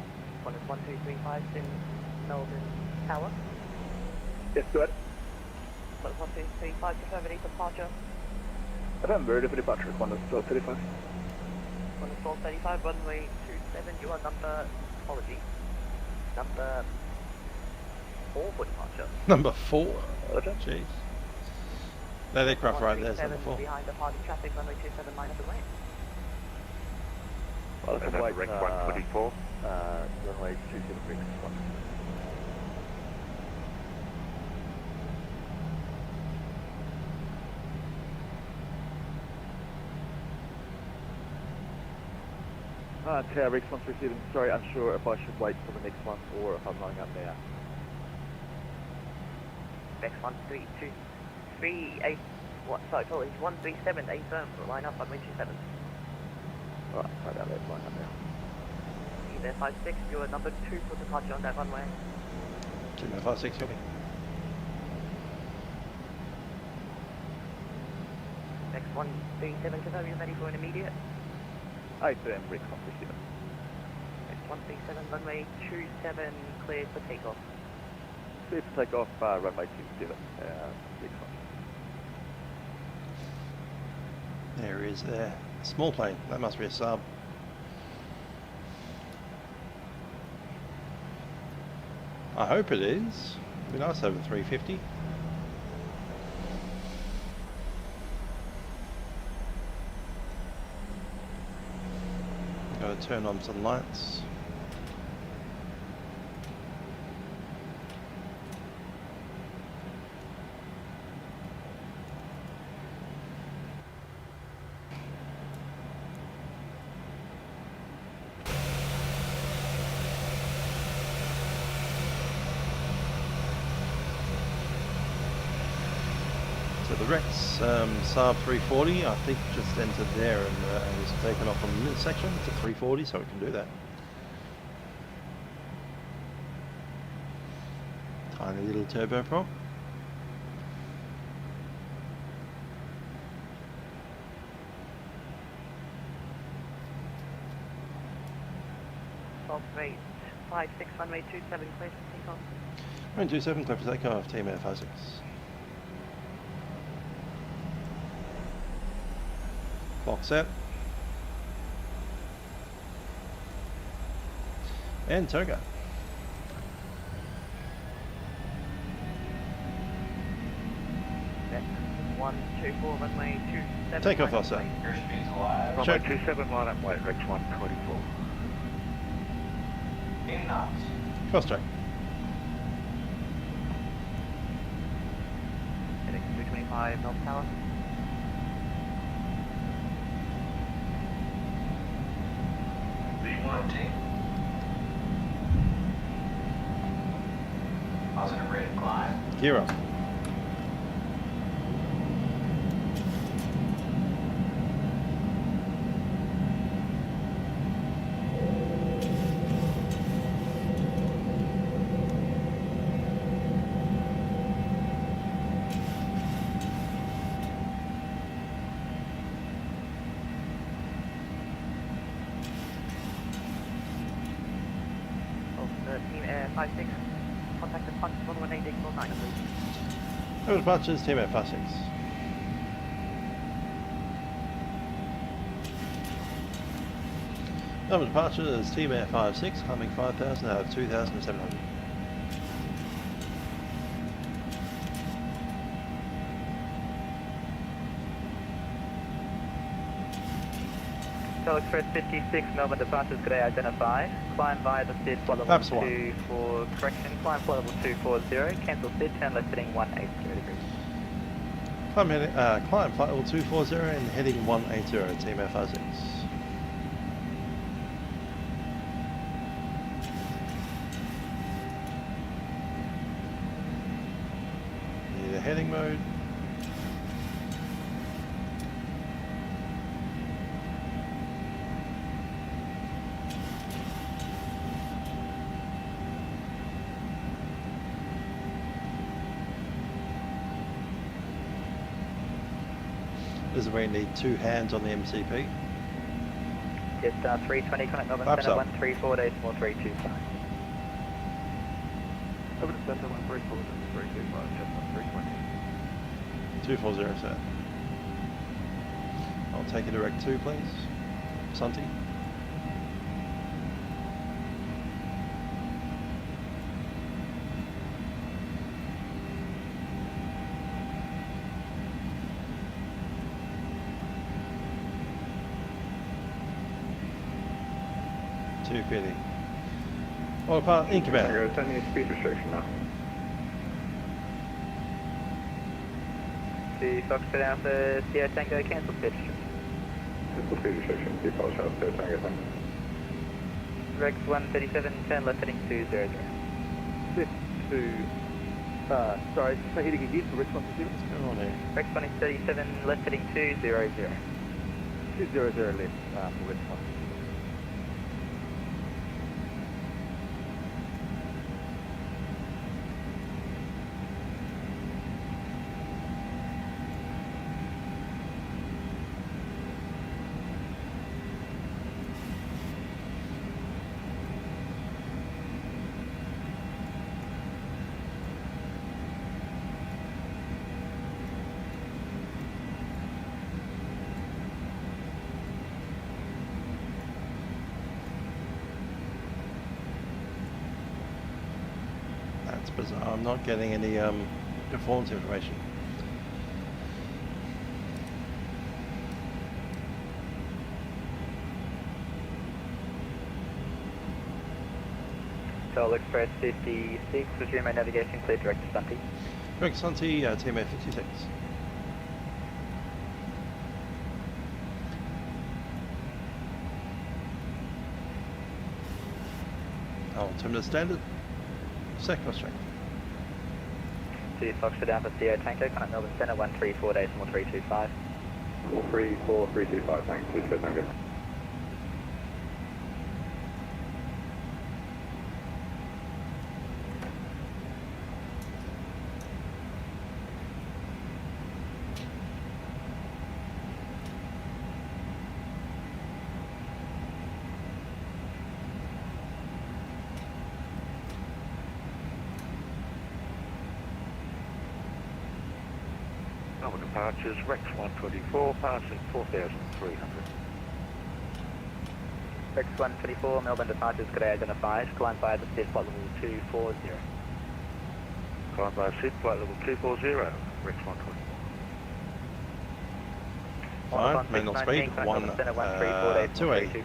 1235 in Melbourne Tower. Yes, go ahead. 1235, confirm ready for departure. I'm ready for departure, 1235. 1235, runway 27, you are number, apology, number 4 for departure. Number 4. Roger. Jeez. That aircraft right there's number 4. Behind departing traffic, runway 27, line up the way. Welcome to Rex 124. Runway 27, Rex 1. Tower Rex 137, sorry, unsure if I should wait for the next one or if I'm lining up now. Rex 132, 38, what, sorry, apologies, 137, A firm, line up, runway 27. Alright, sorry about that, line up now. Team Air 56, you are number 2 for departure on that runway. TMF 56, copy. Rex 137, confirm you're ready for an immediate. I firm Rex 137. Rex 137, runway 27, cleared for takeoff. Clear for takeoff, runway 27, Rex 1. There is a small plane. That must be a sub. I hope it is. It'd be nice to have a 350. Got to turn on some lights. So the Rex Saab 340, I think, just entered there and was taken off from the midsection to 340, so it can do that. Tiny little turboprop. Rate 56, runway 27, clear for takeoff. Runway 27, clear for takeoff, Team Air 56. Clock set. And toga. Rex 124, runway 27. Takeoff officer. Runway Check. 27, line up, wait, Rex 124. Cross check. Heading 225, North Tower. Positive rate of climb. Gear up. Team Air 56, contact the punch 118.9, please. Over departures, Team Air 56. Over departures, Team Air 56, climbing 5,000 out of 2,700. Texel Express 56, Melbourne departures, good day identified. Climb via the SID flight level Perhaps one. 24, correction, climb flight level 240, cancel SID, turn left heading 180 degrees. Climb flight level 240 and heading 180, Team FR6. Need a heading mode. Does we need two hands on the MCP? Just 320, connect Melbourne Perhaps Centre, up. 134, decimal 325. Melbourne Centre 134, 325, just 320. 240, sir. I'll take a direct 2, please. Santi. PD. All apart, incubator. Tango, turn your speed restriction now. To Foxtrot Alpha, Sierra Tango, cancel pitch. Cancel speed restriction, default shell, Tango, Tango. Rex 137, turn left heading 200. Left to, sorry, say heading again for Rex 137? What's going on here? Rex 137, left heading 200. 200 left for Rex 1. That's bizarre. I'm not getting any performance information. Seoul Express 56, resume my navigation, clear direct to Santi. Direct Santi, Team F56. Altimeter standard. Second strength. To Foxtrot Alpha, Sierra Tango, connect Melbourne Centre, 134, decimal 325. 434, 325, thanks, Pushback, Tango. Melbourne departures, Rex 124, passing 4,300. Rex 124, Melbourne departures, good day identified. Climb via the SID flight level 240. Climb by SID flight level 240, Rex 124. Fine, manual speed, 280.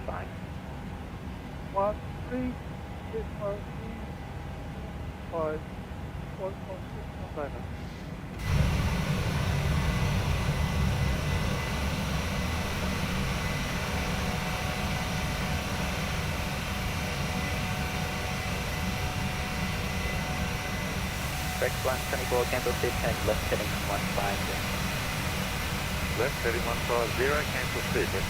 1, 3, 6, 5, 1, 6, 9. Rex 124, cancel SID, turn left heading 150. Left heading 150, cancel SID, Rex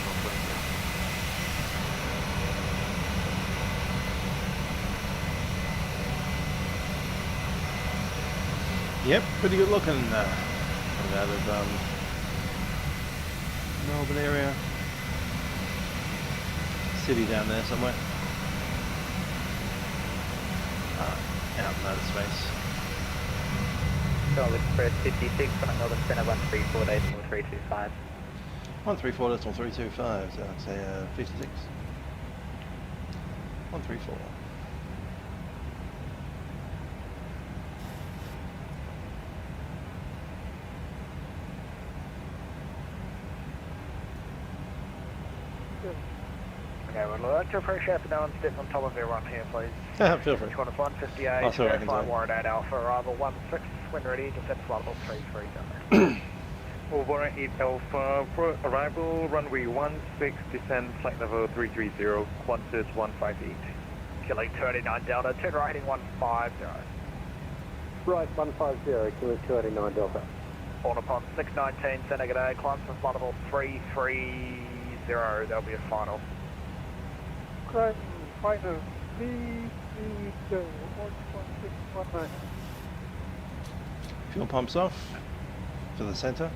124. Yep, pretty good looking. Coming out of Melbourne area. City down there somewhere. Out in outer space. Seoul Express 56, connect Melbourne Centre, 134, decimal 325. 134, decimal 325, so I'd say 56. 134. I'd like to appreciate the no one steps on top of everyone here, please. Feel free. Qantas 158, That's all I can verify say. warrant 8 Alpha, arrival 16, when ready, descent flight level 330. Warrant 8 Alpha, for arrival, runway 16, descend flight level 330, Qantas 158. Killing 289 Delta, turn right heading 150. Right, 150, killing 289 Delta. On upon 619, send a good day, climb to flight level 330, there'll be a final. Right, final 330, 11619. Fuel pumps off for the centre.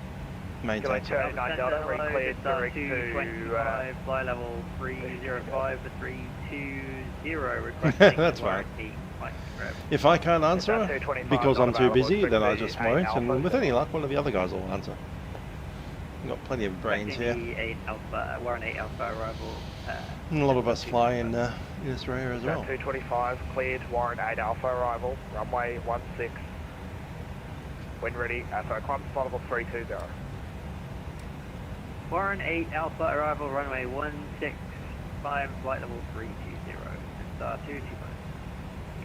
Maintain. Killing 289 Delta, re-cleared direct to 25, fly level 305 to 320, requesting That's warrant fine. 8 flight grab. If I can't answer It's at it 225, because I'm not too available, busy, then I strictly just 8 won't. Alpha. And with any luck, one of the other guys will answer. We've got plenty of brains here. 8 Alpha, warrant 8 Alpha arrival. And a lot of us fly in this area as well. 225, cleared, warrant 8 Alpha, arrival, runway 16. When ready, sorry, climb to flight level 320. Warrant 8 Alpha arrival, runway 16, climb flight level 320, star 225.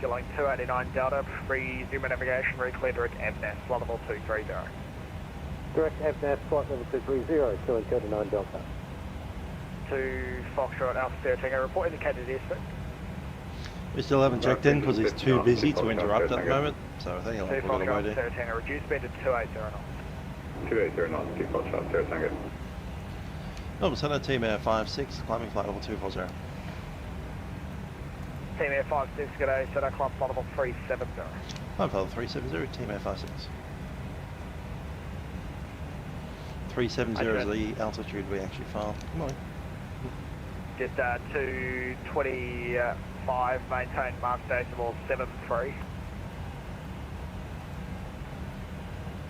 Killing 289 Delta, free zoom and navigation, re-clear direct FNAS, flight level 230. Direct FNAS, flight level 230, killing 289 Delta. To Foxtrot Alpha Sierra Tango, report indicated airspeed. We still haven't checked in because he's too busy to interrupt at the moment. So I think To I'll put it away Foxtrot there. Sierra Tango, reduce speed to 280 knots. 280 knots, keep Foxtrot, Sierra Tango. Melbourne Centre, Team Air 56, climbing flight level 240. Team Air 56, good day, set up climb flight level 370. Climb flight level 370, Team Air 56. 370 is the altitude we actually filed. Come on. Just 225, maintain mark decimal 73.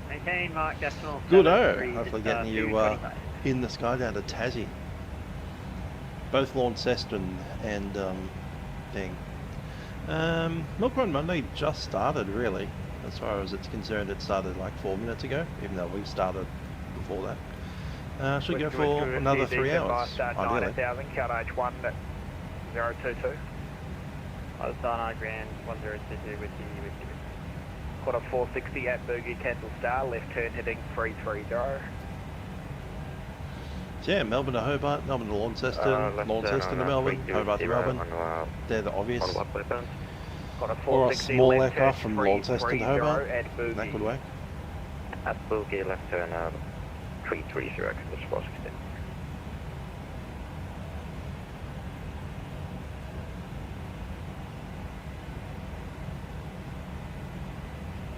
Maintain mark decimal Good 73, hopefully star getting you 225. in the sky down to Tassie. Both Launceston and thing. Milk Run Monday just started really. As far as it's concerned, it started like 4 minutes ago, even though we started before that. Should go for another 3 hours, ideally. 90,000, count H1 at 022. Osana Grand 1022 with you. Quarter 460 at Boogie, cancel star, left turn heading 330. So yeah, Melbourne to Hobart, Melbourne to Launceston, Launceston to Melbourne, Hobart to Melbourne. They're the obvious. Quarter Or a 460, small left aircraft turn from Launceston to 330 Hobart. at Boogie. That could work. At Boogie, left turn 330, this was extended.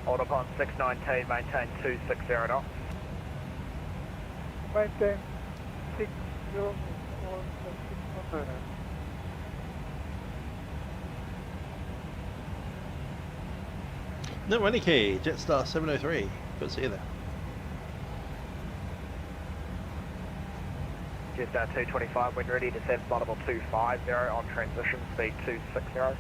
Hold upon 619, maintain 260 knots. Maintain 60 No, Renike, Jetstar 703. Good to see you there. Just 225, when ready, descend flight level 250 on transition, speed 260.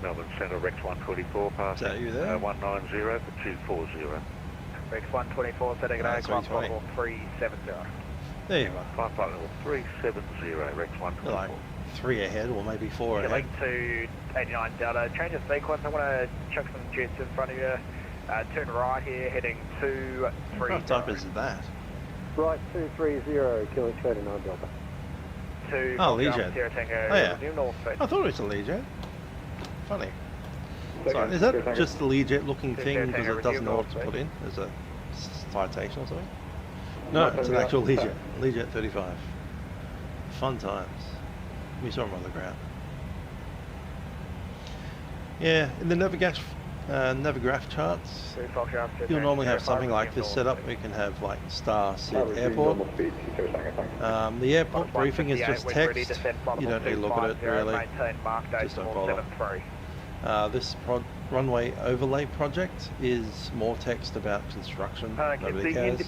Melbourne Centre, Rex 144, passing. Is that you there? 190 for 240. Rex 124, setting an That's climb flight 320. level 370. There you are. Climb flight level 370, Rex You're 124. like 3 ahead, or maybe 4 ahead. Killing to 89 Delta, change of sequence, I want to chuck some jets in front of you. Turn right here, heading 230. What type is that? Right 230, killing 289 Delta. To Oh, Foxtrot Legion. Sierra Tango, Oh, yeah. new north speed. I thought it was a Learjet. Funny. Sorry, is that just the Learjet looking thing because it doesn't know what to put in as a citation or something? No, it's an actual Learjet. Learjet 35. Fun times. We saw them on the ground. Yeah, in the Navigraph charts, To Foxtrot Sierra you'll Tango, normally have 05, something like resume this north set up. speed. We can have like star set airport. The airport briefing is just 158, when ready, text. descend flight You don't level need to look at it 250, really. Maintain mark Just don't decimal bother. 73. This runway overlay project is more text about construction. Nobody cares.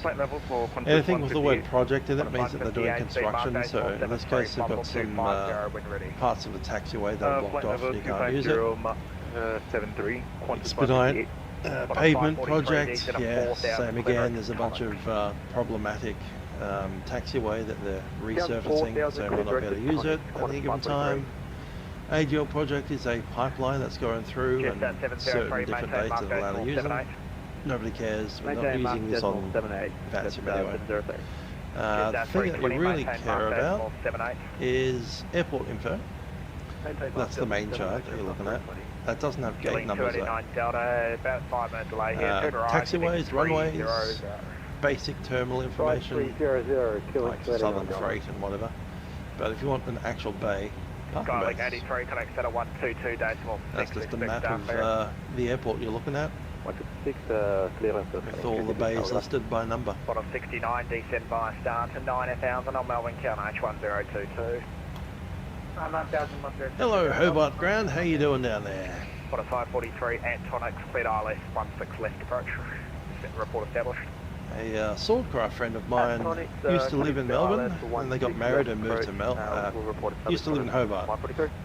Anything with the word project in it means that they're doing construction. So in this case, they've got some parts of the taxiway that are blocked off and you can't use it. 73. Expedite pavement project, yeah, same again. There's a bunch of problematic taxiway that they're resurfacing, so we're not going to use it at any given time. AGL project is a pipeline that's going through and certain different dates that allow to use them. Nobody cares, we're not using this on Vatsim anyway. The thing that you really care about is airport info. That's the main chart that you're looking at. That doesn't have gate numbers though. Taxiways, runways, basic terminal information, like Southern Freight and whatever. But if you want an actual bay, parking base, that's just a map of the airport you're looking at, with all the bays listed by number. 69, descend by start to 9000 on Melbourne Count H1022. Hello Hobart ground, how you doing down there? 543 Antonics, cleared ILS 16 left approach. Report established. A Swordcraft friend of mine used to live in Melbourne, and they got married and moved to used to live in Hobart.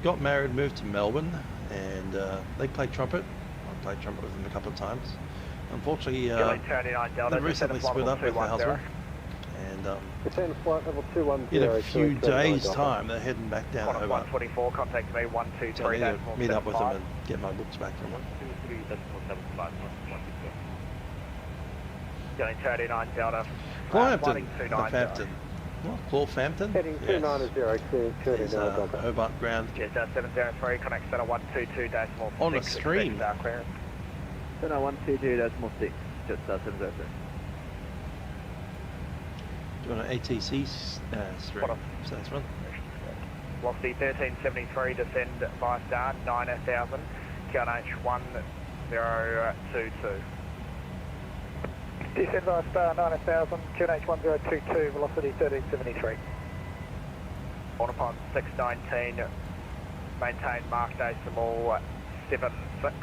Got married, moved to Melbourne, and they played trumpet. I played trumpet with them a couple of times. Unfortunately, they recently split up with their husband, and in a few days' time, they're heading back down to Hobart. 124, contact me 123. So I need to meet up with them and get my books back from them. Going 39 Delta. Clawhampton, Clawhampton. What? Clawhampton? Heading 290, clear Is Hobart ground. Yes, 703, connect center 122.6. On a stream. 122.6, just 703. Do you want an ATC stream? So that's one. Velocity 1373, descend by start 9000, QNH 1022. Descend by start 9000, QNH 1022, velocity 1373. On upon 619, maintain mark decimal 76.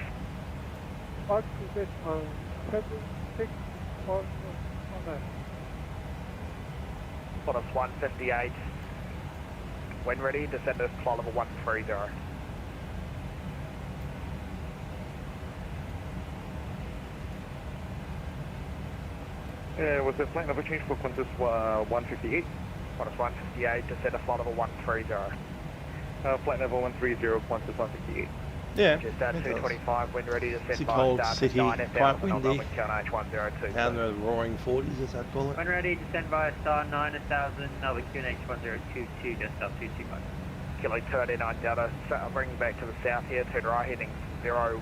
Plus 158. When ready, descend to flight level 130. Was the flight number change for Qantas 158? Qantas 158, descend to flight level 130. Flight level 130, Qantas 158. Yeah, just 225, wind ready, descend by cold start city, 9000, quite windy. H1022. Down the roaring 40s, as I'd call it. When ready, descend by star 9000, Melbourne QNH 1022, just up 225. Kilo 39 Delta, so I'm bringing back to the south here, turn right, heading 010.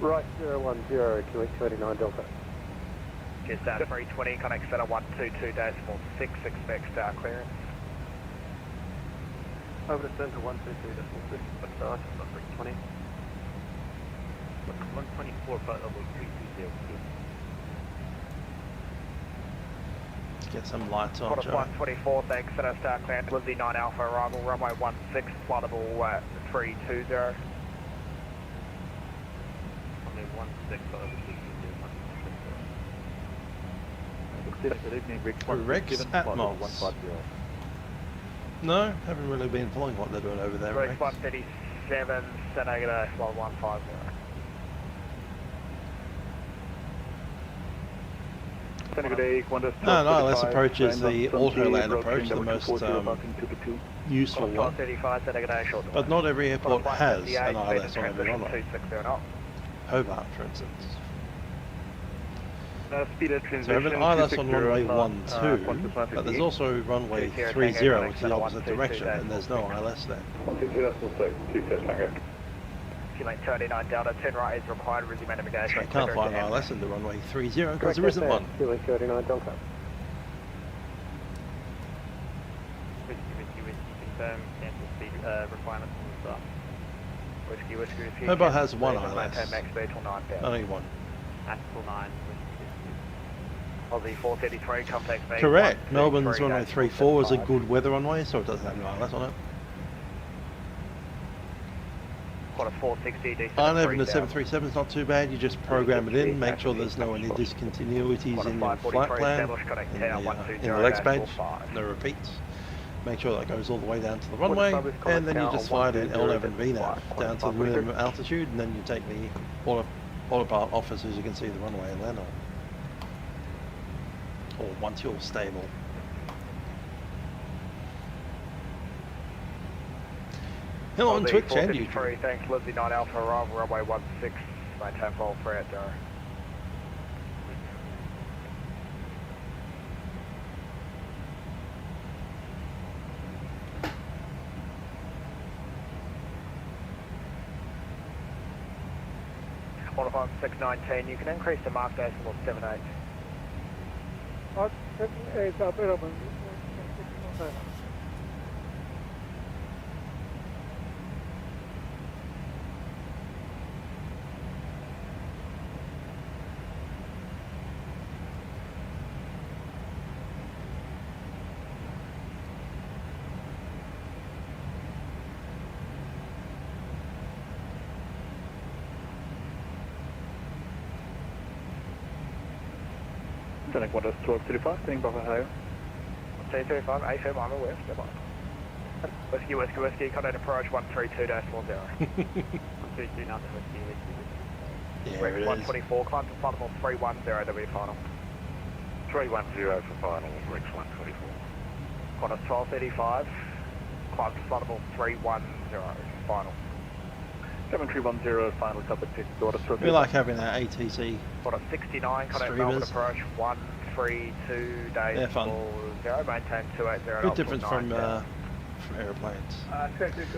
Right, 010, QNH 39 Delta. Just 320, connect center 122.6, expect start clearance. Over to center 122.6, but start, 320. 124, flight level 320. Get some lights on, Qantas Joe. 124, thanks, center start clearance, Lizzie 9 Alpha arrival, runway 16, flight level 320. Runway 16, flight level 320. Good evening, Rex Atmos. No, haven't really been following what they're doing over there. Rex 137, Senegal, flight 150. No, ILS approach is the auto-land approach, the most useful one. But not every airport has an ILS on every runway. Hobart, for instance. So we have an ILS on runway 12, but there's also runway 30, which is the opposite direction, and there's no ILS there. 39 Delta, turn right is required, resume navigation. So I can't find an ILS in the runway 30 because there isn't one. 39 Delta. Confirm cancel speed requirements from the start. Whiskey, Hobart has one ILS. Max speed till 9,000. Only one. At full 9. Aussie 433, contact me. Correct. Melbourne's runway 34 is a good weather runway, so it doesn't have an ILS on it. Qantas 460, DC. I-11 to 737 is not too bad. You just program it in, make sure there's no any discontinuities in your flight plan, in the legs page, no repeats. make sure that goes all the way down to the runway, and then you just fly at L11 VNAV down to the minimum altitude, and then you take the autopilot off as you can see the runway and land on it. Or once you're stable. Hello on Twitch and YouTube. Thanks, Lizzie 9 Alpha, arrival runway 16, maintain vol 380. Qualifying 619, you can increase the mark decimal 78. Turning what is 1235, turning Bravo higher. 235, A firm, I'm aware, step on. Whiskey, contact approach 132-10. 132, nothing whiskey. Yeah, Rex it is. 124, climb to final 310, that'll be final. 310 for final, Rex 124. Qantas 1235, climb to final 310, final. 7310, final covered 6, order 1235. We like having our ATC Qantas 69, contact Melbourne approach 132 days. They're fun. 40, maintain 280. Bit different from aeroplanes.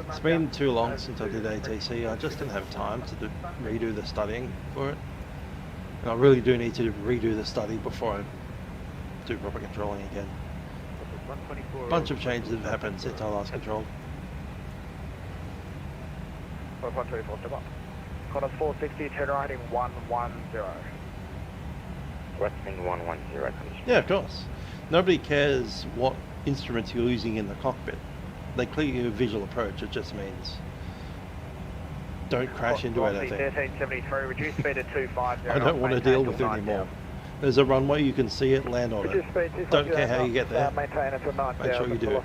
It's been too long since I did ATC. I just didn't have time to redo the studying for it. And I really do need to redo the study before I do proper controlling again. A bunch of changes have happened since I last controlled. 124, step up. Qantas 460, turn right heading 110. Western 110. Yeah, of course. Nobody cares what instruments you're using in the cockpit. They clear you a visual approach. It just means don't crash into anything. 1373, reduce speed to 250. I don't want to deal with it anymore. There's a runway, you can see it, land on it. Don't care how you get there. Make sure you do it.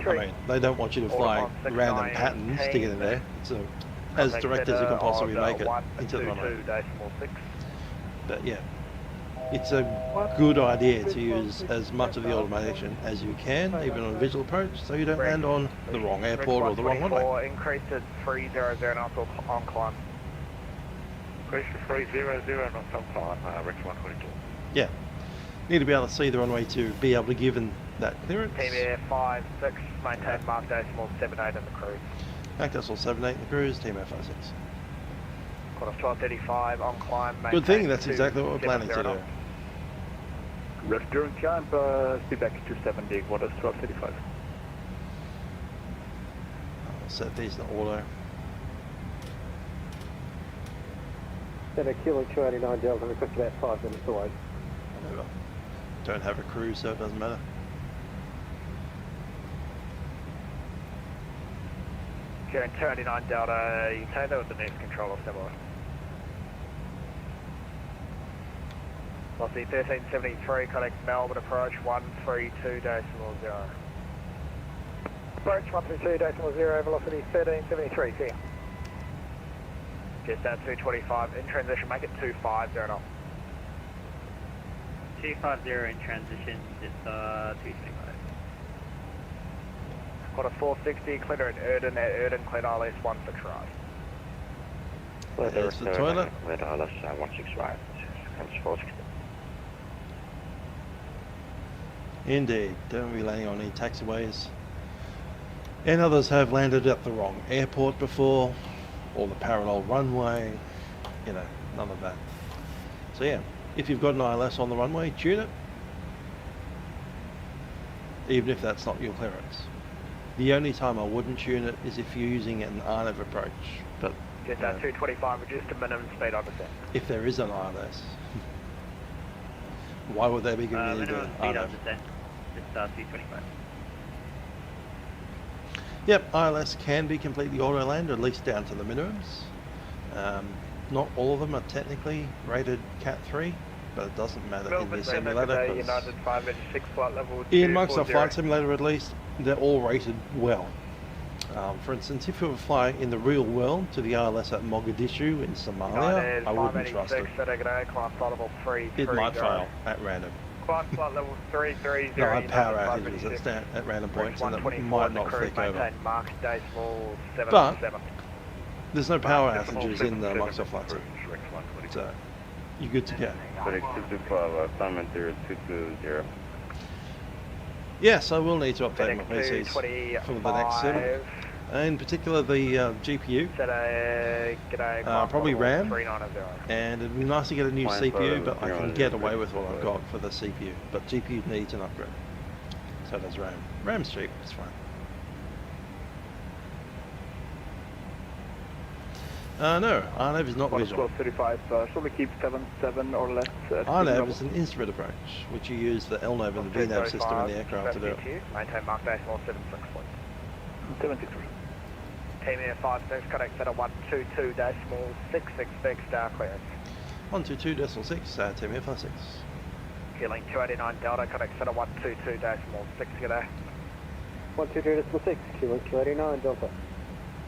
I mean, they don't want you to fly random patterns to get in there. So, as direct as you can possibly make it into the runway. But yeah, it's a good idea to use as much of the automation as you can, even on a visual approach, so you don't land on the wrong airport or the wrong runway. Increase to 300 knots on climb. Increase to 300 knots on climb, Rex 122. Yeah, need to be able to see the runway to be able to give in that clearance. Team Air 5-6, maintain mark decimal 78 in the cruise. Mark decimal 78 in the cruise, Team Air 5-6. Qantas 1235 on climb. Good thing, that's exactly what we're planning to do. Rest during climb, speed back to 270, what is 1235? I'll set these in auto. Then a Kilo 289 Delta, request about 5 minutes away. Over. Don't have a crew, so it doesn't matter. Kieran 289 Delta, you take that with the next controller, step on. Velocity 1373, contact Melbourne approach 132.0. Approach 132.0, velocity 1373, see ya. Just down 225, in transition, make it 250 knots. 250 in transition, it's 225. Qantas 460, clear at Erden, clear ILS 16 right. There's the toilet. Clear ILS 16 right, comes 460. Indeed, don't be landing on any taxiways. And others have landed at the wrong airport before, or the parallel runway, you know, none of that. So yeah, if you've got an ILS on the runway, tune it, even if that's not your clearance. The only time I wouldn't tune it is if you're using an RNAV approach, but Just down 225, reduce to minimum speed on descent. if there is an ILS, why would they be giving you the minimum speed RNAV? on descent, it's 225. Yep, ILS can be completely auto land, or at least down to the minimums. Not all of them are technically rated Cat 3, but it doesn't matter in the simulator. United 586 flight level In Microsoft Flight Simulator at least, they're all rated well. For instance, if you were flying in the real world to the ILS at Mogadishu in Somalia, I wouldn't trust it. It might fail at random. Climb flight level 330. They'll have power outages at random points and it might not flick over. But there's no power outages in the Microsoft Flight Sim, so you're good to go. Yes, I will need to update my PCs for the next sim. In particular the GPU, probably RAM, and it'd be nice to get a new CPU, but I can get away with what I've got for the CPU, but GPU needs an upgrade. So does RAM. RAM's cheap, it's fine. No, RNAV is not visual. 1235, shall we keep 77 or less? RNAV is an instrument approach, which you use the LNAV and the VNAV system in the aircraft to do it. Maintain mark decimal 76 points. 76. Team Air 56, correct set of 122.6, expect star clearance. 122.6, Team Air 56. Healing 289 Delta, correct set of 122.6, g'day. 122.6, Q1 289 Delta.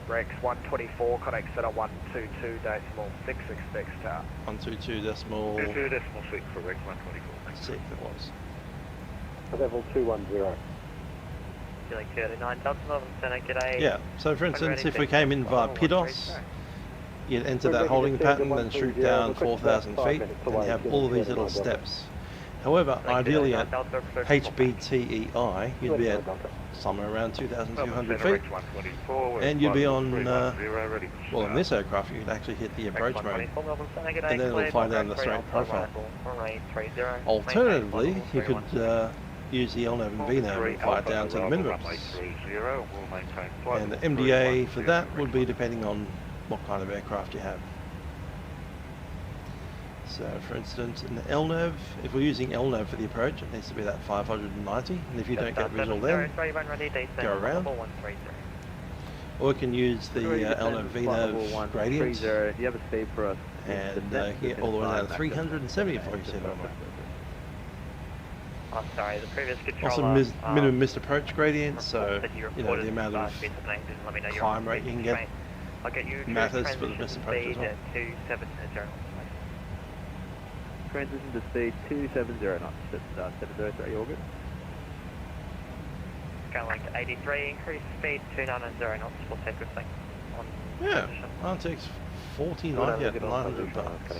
Rex 124, correct set of 122.6, expect star. 122.6 for Rex 124. 6 it was. Level 210. Feeling 289 Delta, Melbourne Center, g'day. Yeah, so for instance, if we came in via PIDOS, you'd enter that holding pattern, then shoot down 4,000 feet, and you have all of these little steps. However, ideally at HBTEI, you'd be at somewhere around 2,200 feet, and you'd be on, well, in this aircraft, you'd actually hit the approach mode, and then it'll fly down the straight profile. Alternatively, you could use the LNAV and VNAV and fly it down to the minimums. And the MDA for that would be depending on what kind of aircraft you have. So for instance, in the LNAV, if we're using LNAV for the approach, it needs to be that 590, and if you don't get visual then, go around. Or we can use the LNAV VNAV gradient and get all the way down to 370 if you see it on there. Oh, sorry, the previous controller... Also minimum missed approach gradient, so you know the amount of climb rate you can get matters for the missed approach as well. Transition to speed 270 knots, that's 703, all good? Skyline to 83, increase speed 290 knots, we'll take this thing on position. Yeah, it takes 49 at 900 bucks.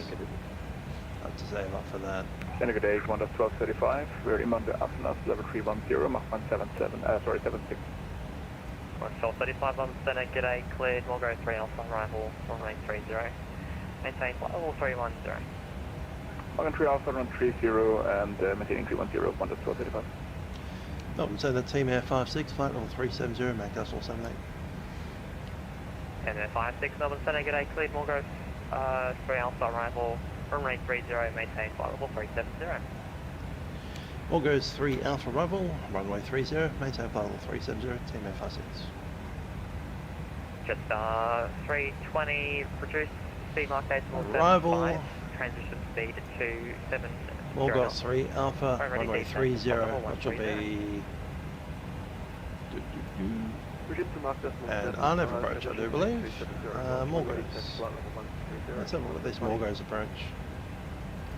I'd to say a lot for that. Good day, 1.1235, we're in on the Atlas level 310, Mach 177, sorry, 76. 1.1235 on center, g'day, cleared, we'll go 3 Alpha, arrival, runway 30, maintain flight level 310. Wagon 3 Alpha, run 30, and maintaining 310, 1.1235. Melbourne Center, Team Air 56, flight level 370, Mac decimal 78. And Air 56, Melbourne Center, g'day, cleared, we'll go 3 Alpha, arrival, runway 30, maintain flight level 370. All goes 3 Alpha arrival, runway 30, maintain flight level 370, Team Air 56. Just 320, reduce speed mark decimal 75, transition speed to 270. All got 3 Alpha, runway 30, which will be... And RNAV approach, I do believe. Morgos. Let's have a look at this Morgos approach.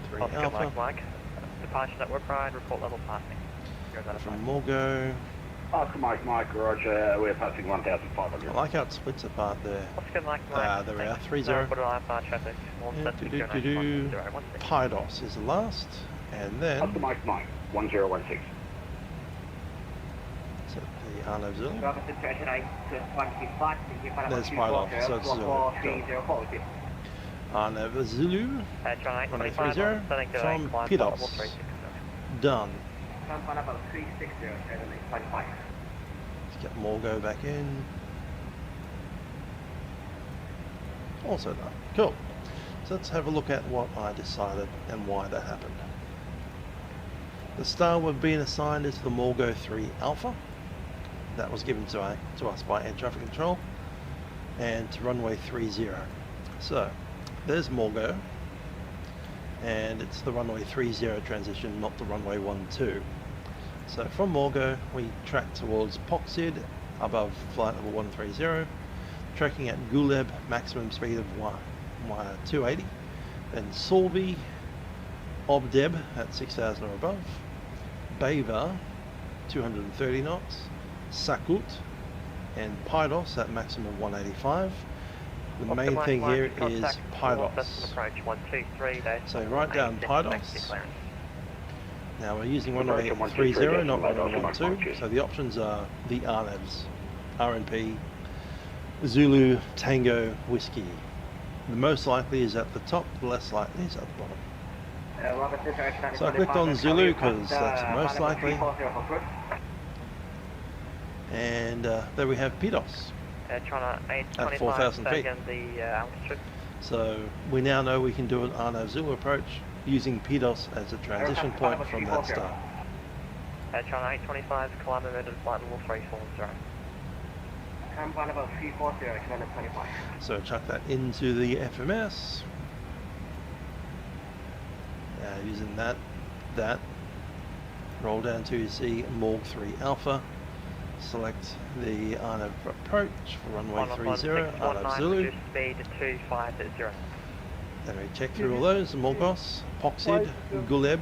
3 Alpha. Mike. Departure network ride, report level passing. From Morgo. Oscar Mike, Roger, we're passing 1,500. I like how it splits apart there. Oscar Mike, there we are, 30. PIDOS is the last, and then... Oscar Mike, 1016. Set the RNAV Zulu. There's PIDOS, so it's Zulu. RNAV Zulu, runway 30, from PIDOS. Done. Let's get Morgo back in. Also done. Cool. So let's have a look at what I decided and why that happened. The star we've been assigned is the Morgo 3 Alpha. That was given to us by Air Traffic Control, and to runway 30. So there's Morgo, and it's the runway 30 transition, not the runway 12. So from Morgo we track towards Poxid above flight level 130, tracking at Guleb maximum speed of 280, then Solby, Obdeb at 6,000 or above, Beva 230 knots, Sakut and Pydos at maximum 185. The main thing here is Pydos. So write down Pydos. Now we're using runway 30, not runway 12, so the options are the RNAVs, RNP, Zulu, Tango, Whiskey. The most likely is at the top, the less likely is at the bottom. So I clicked on Zulu because that's the most likely. And there we have PDOS at 4,000 feet. So we now know we can do an RNAV Zulu approach using PDOS as a transition point from that start. China 825, climb emitted flight level 340. So chuck that into the FMS. Using that, roll down to see Morg 3 Alpha. Select the RNAV approach for runway 30, RNAV Zulu. Speed 250. Then we check through all those: Morgos, Poxid, Guleb,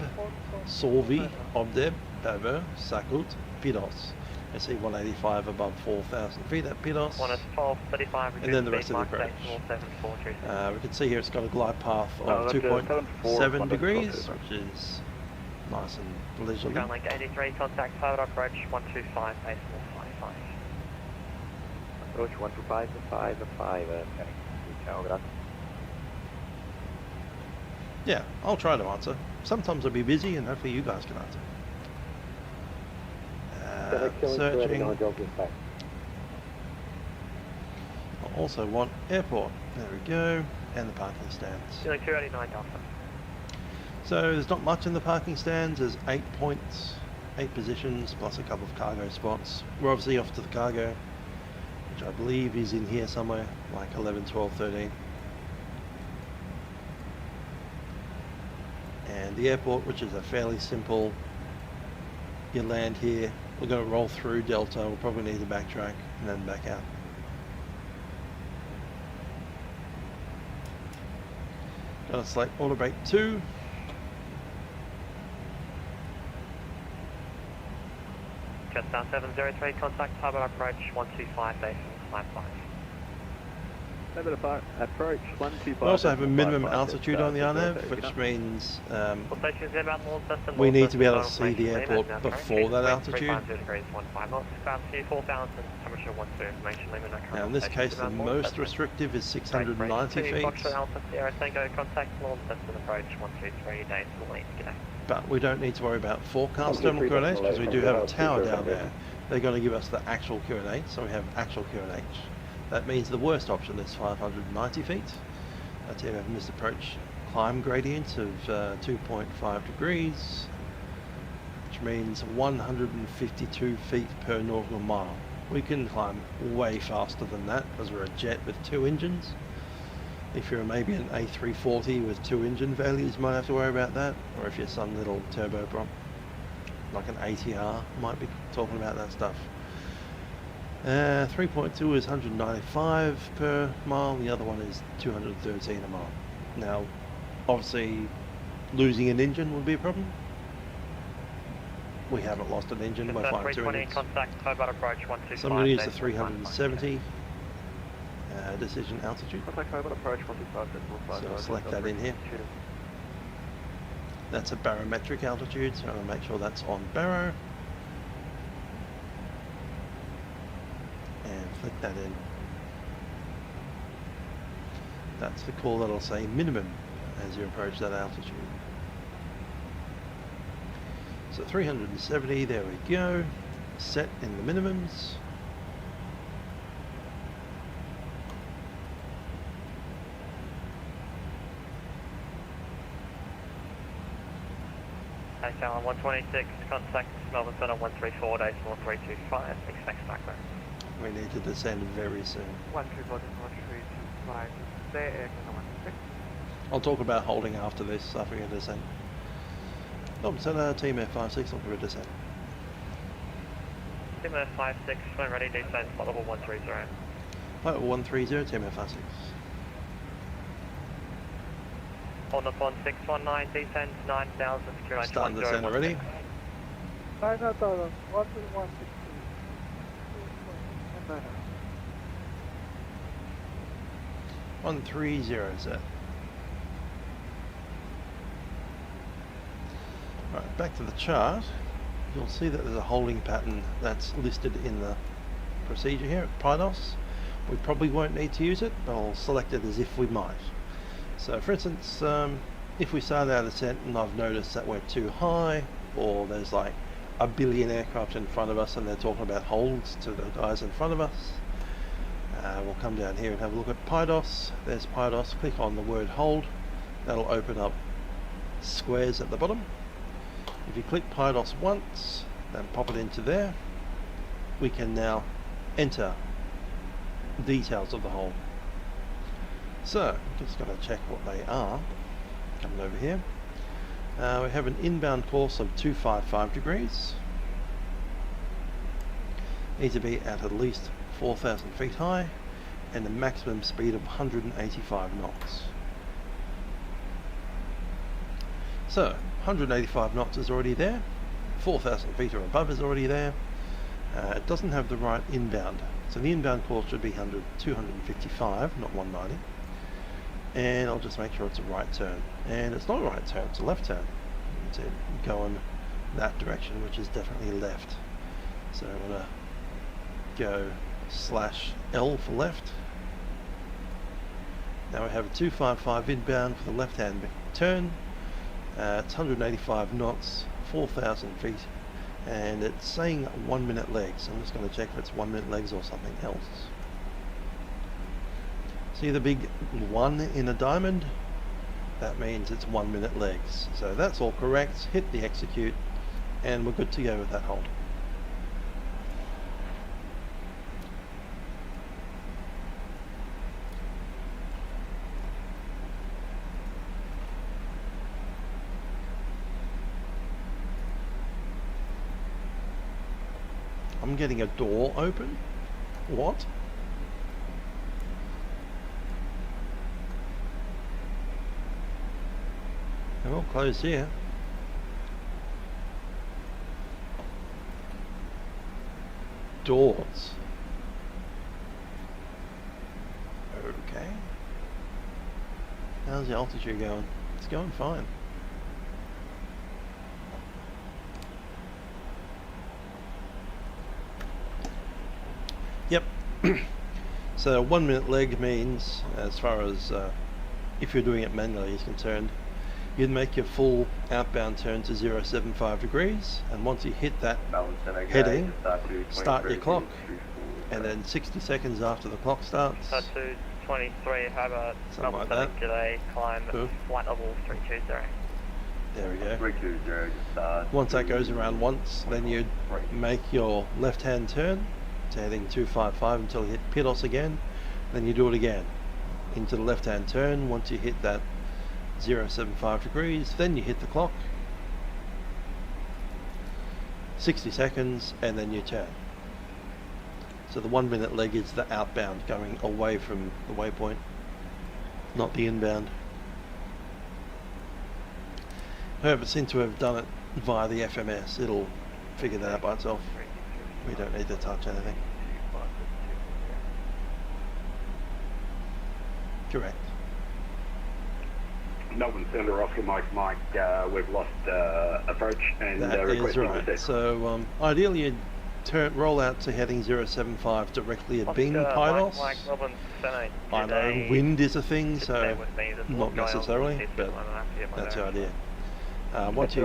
Solvi, Obdeb, Bavo, Sakut, Pidos. I see 185 above 4,000 feet at Pidos. And then the rest of the approach. We can see here it's got a glide path of 2.7 degrees, which is nice and leisurely. Link 83, contact pilot approach 125, base 155. Approach 125, Yeah, I'll try to answer. Sometimes I'll be busy and hopefully you guys can answer. Searching. I also want airport. There we go. And the parking stands. 289 Delta. So there's not much in the parking stands. There's 8 points, 8 positions, plus a couple of cargo spots. We're obviously off to the cargo, which I believe is in here somewhere, like 11, 12, 13. And the airport, which is a fairly simple, you land here, we're going to roll through Delta, we'll probably need to backtrack and then back out. Going to select auto brake 2. Jetstar 703, contact Hobart approach 125, base 55. Approach 125. We also have a minimum altitude on the RNAV, which means we need to be able to see the airport before that altitude. Now in this case the most restrictive is 690 feet. But we don't need to worry about forecast thermal QNH because we do have a tower down there. They're going to give us the actual QNH, so we have actual QNH. That means the worst option is 590 feet. That's here we have a missed approach climb gradient of 2.5 degrees, which means 152 feet per nautical mile. We can climb way faster than that because we're a jet with 2 engines. If you're maybe an A340 with 2 engine values, you might have to worry about that. Or if you're some little turboprop, like an ATR, might be talking about that stuff. 3.2 is 195 per mile, the other one is 213 a mile. Now, obviously, losing an engine would be a problem. We haven't lost an engine by flying 2 engines. So I'm going to use the 370 decision altitude. So I'll select that in here. That's a barometric altitude, so I'm going to make sure that's on baro. Click that in. That's the call that'll say minimum as you approach that altitude. So 370, there we go. Set in the minimums. Texel 126, contact Melbourne Center 134, days 4325, expect background. We need to descend very soon. I'll talk about holding after this, after we descend. Melbourne Center, Team F56, looking for descent. Timber 56, when ready, descend, flight level 130. Flight level 130, TMF56. On the pond 619, descend 9,000, secure line Starting the descent already. 9,000, 160. 130 set. Right, back to the chart. You'll see that there's a holding pattern that's listed in the procedure here at PIDOS. We probably won't need to use it, but I'll select it as if we might. So for instance, if we start our descent and I've noticed that we're too high, or there's like a billion aircraft in front of us and they're talking about holds to the guys in front of us, we'll come down here and have a look at PIDOS. There's PIDOS, click on the word hold. That'll open up squares at the bottom. If you click PIDOS once, then pop it into there, we can now enter details of the hold. So, I'm just going to check what they are. Coming over here. We have an inbound course of 255 degrees. Need to be at least 4,000 feet high and a maximum speed of 185 knots. So 185 knots is already there, 4,000 feet or above is already there. It doesn't have the right inbound, so the inbound course should be 255, not 190. And I'll just make sure it's a right turn, and it's not a right turn, it's a left turn. To go in that direction, which is definitely left. So I'm going to go /L for left. Now we have a 255 inbound for the left hand turn. It's 185 knots, 4,000 feet, and it's saying 1 minute legs. I'm just going to check if it's 1 minute legs or something else. See the big 1 in a diamond? That means it's 1 minute legs. So that's all correct. Hit the execute and we're good to go with that hold. I'm getting a door open. What? They're all closed here. Doors. Okay. How's the altitude going? It's going fine. Yep. So 1 minute leg means, as far as if you're doing it manually is concerned, you'd make your full outbound turn to 075 degrees, and once you hit that heading, start your clock, and then 60 seconds after the clock starts, 23 Hobart, something like that. Today, climb flight level 320. There we go. 320, Once that goes around once, then you'd make your left hand turn to heading 255 until you hit PIDOS again, then you do it again into the left hand turn. Once you hit that 075 degrees, then you hit the clock, 60 seconds, and then you turn. So the 1 minute leg is the outbound going away from the waypoint, not the inbound. However, since we've done it via the FMS, it'll figure that out by itself. We don't need to touch anything. Correct. Melbourne Center, Oscar Mike, we've lost approach and that is right. So ideally you'd roll out to heading 075 directly at Bing PIDOS. I know wind is a thing, so not necessarily, but that's the idea. Once you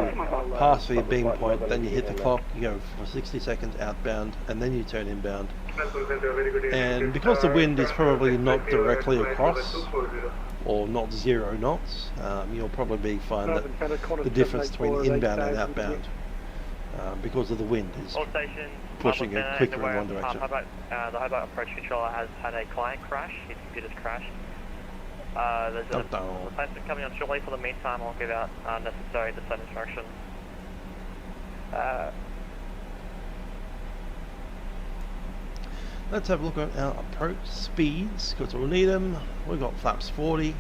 pass the beam point, then you hit the clock, you go for 60 seconds outbound, and then you turn inbound. And because the wind is probably not directly across, or not 0 knots, you'll probably find that the difference between inbound and outbound, because of the wind, is pushing it quicker in one direction. The Hobart approach controller has had a client crash. His computer's crashed. There's a replacement coming on shortly. For the meantime, I'll give out necessary descent instructions. let's have a look at our approach speeds, because we'll need them. We've got flaps 40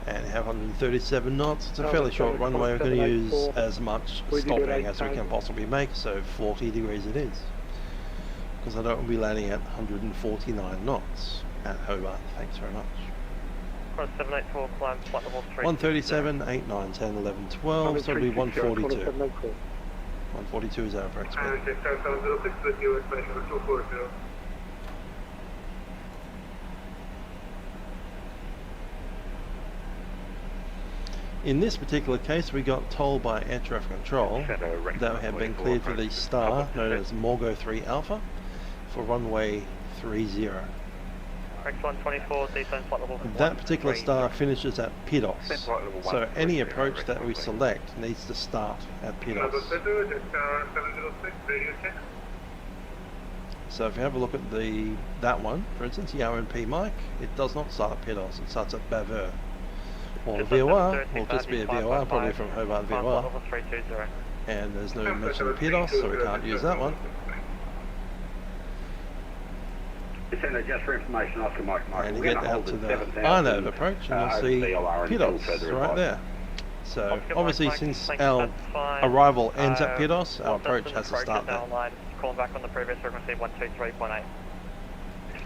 and have 137 knots. It's a fairly short runway. We're going to use as much stopping as we can possibly make, so 40 degrees it is. Because I don't want to be landing at 149 knots at Hobart. Thanks very much. 784, climb flight level 3. 137, 8, 9, 10, 11, 12, so it'll be 142. 142 is our approach speed. In this particular case, we got told by air traffic control that we have been cleared for the star known as Morgo 3 Alpha for runway 30. X124, descend flight level 1. That particular star finishes at PDOS, so any approach that we select needs to start at PDOS. So if you have a look at that one, for instance, the RNP mic, it does not start at PDOS, it starts at Baveur. Or VOR, will just be a VOR, probably from Hobart VOR. And there's no mention of PDOS, so we can't use that one. Just for information, Oscar Mike. And you get out to the Arnove approach and you'll see PDOS right there. So obviously since our arrival ends at PDOS, our approach has to start there. Calling back on the previous frequency 123.8.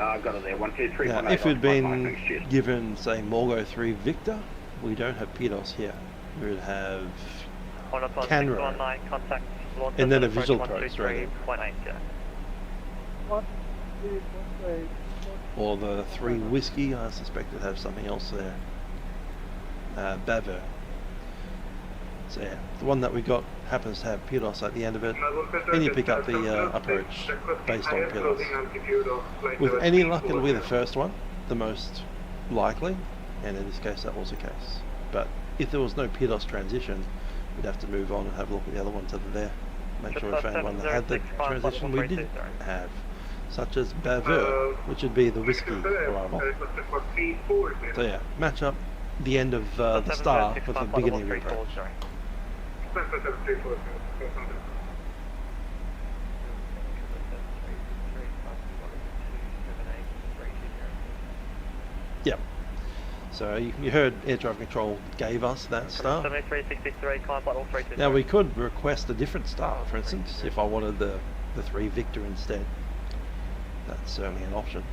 I've got it there, 123.8. Now if we'd been given, say, Morgo 3 Victor, we don't have PDOS here. We would have Canro, and then a visual approach straight in. Or the 3 Whiskey, I suspect it have something else there. Baveur. So yeah, the one that we got happens to have PDOS at the end of it, and you pick up the approach based on PDOS. With any luck, it'll be the first one, the most likely, and in this case that was the case. But if there was no PDOS transition, we'd have to move on and have a look at the other ones that are there. Make sure we found one that had the transition we did have, such as Baveur, which would be the Whiskey arrival. So yeah, match up the end of the star with the beginning of the approach. Yep. So you heard air traffic control gave us that star. 7363, climb flight level 323. Now we could request a different star, for instance, if I wanted the 3 Victor instead. That's certainly an option.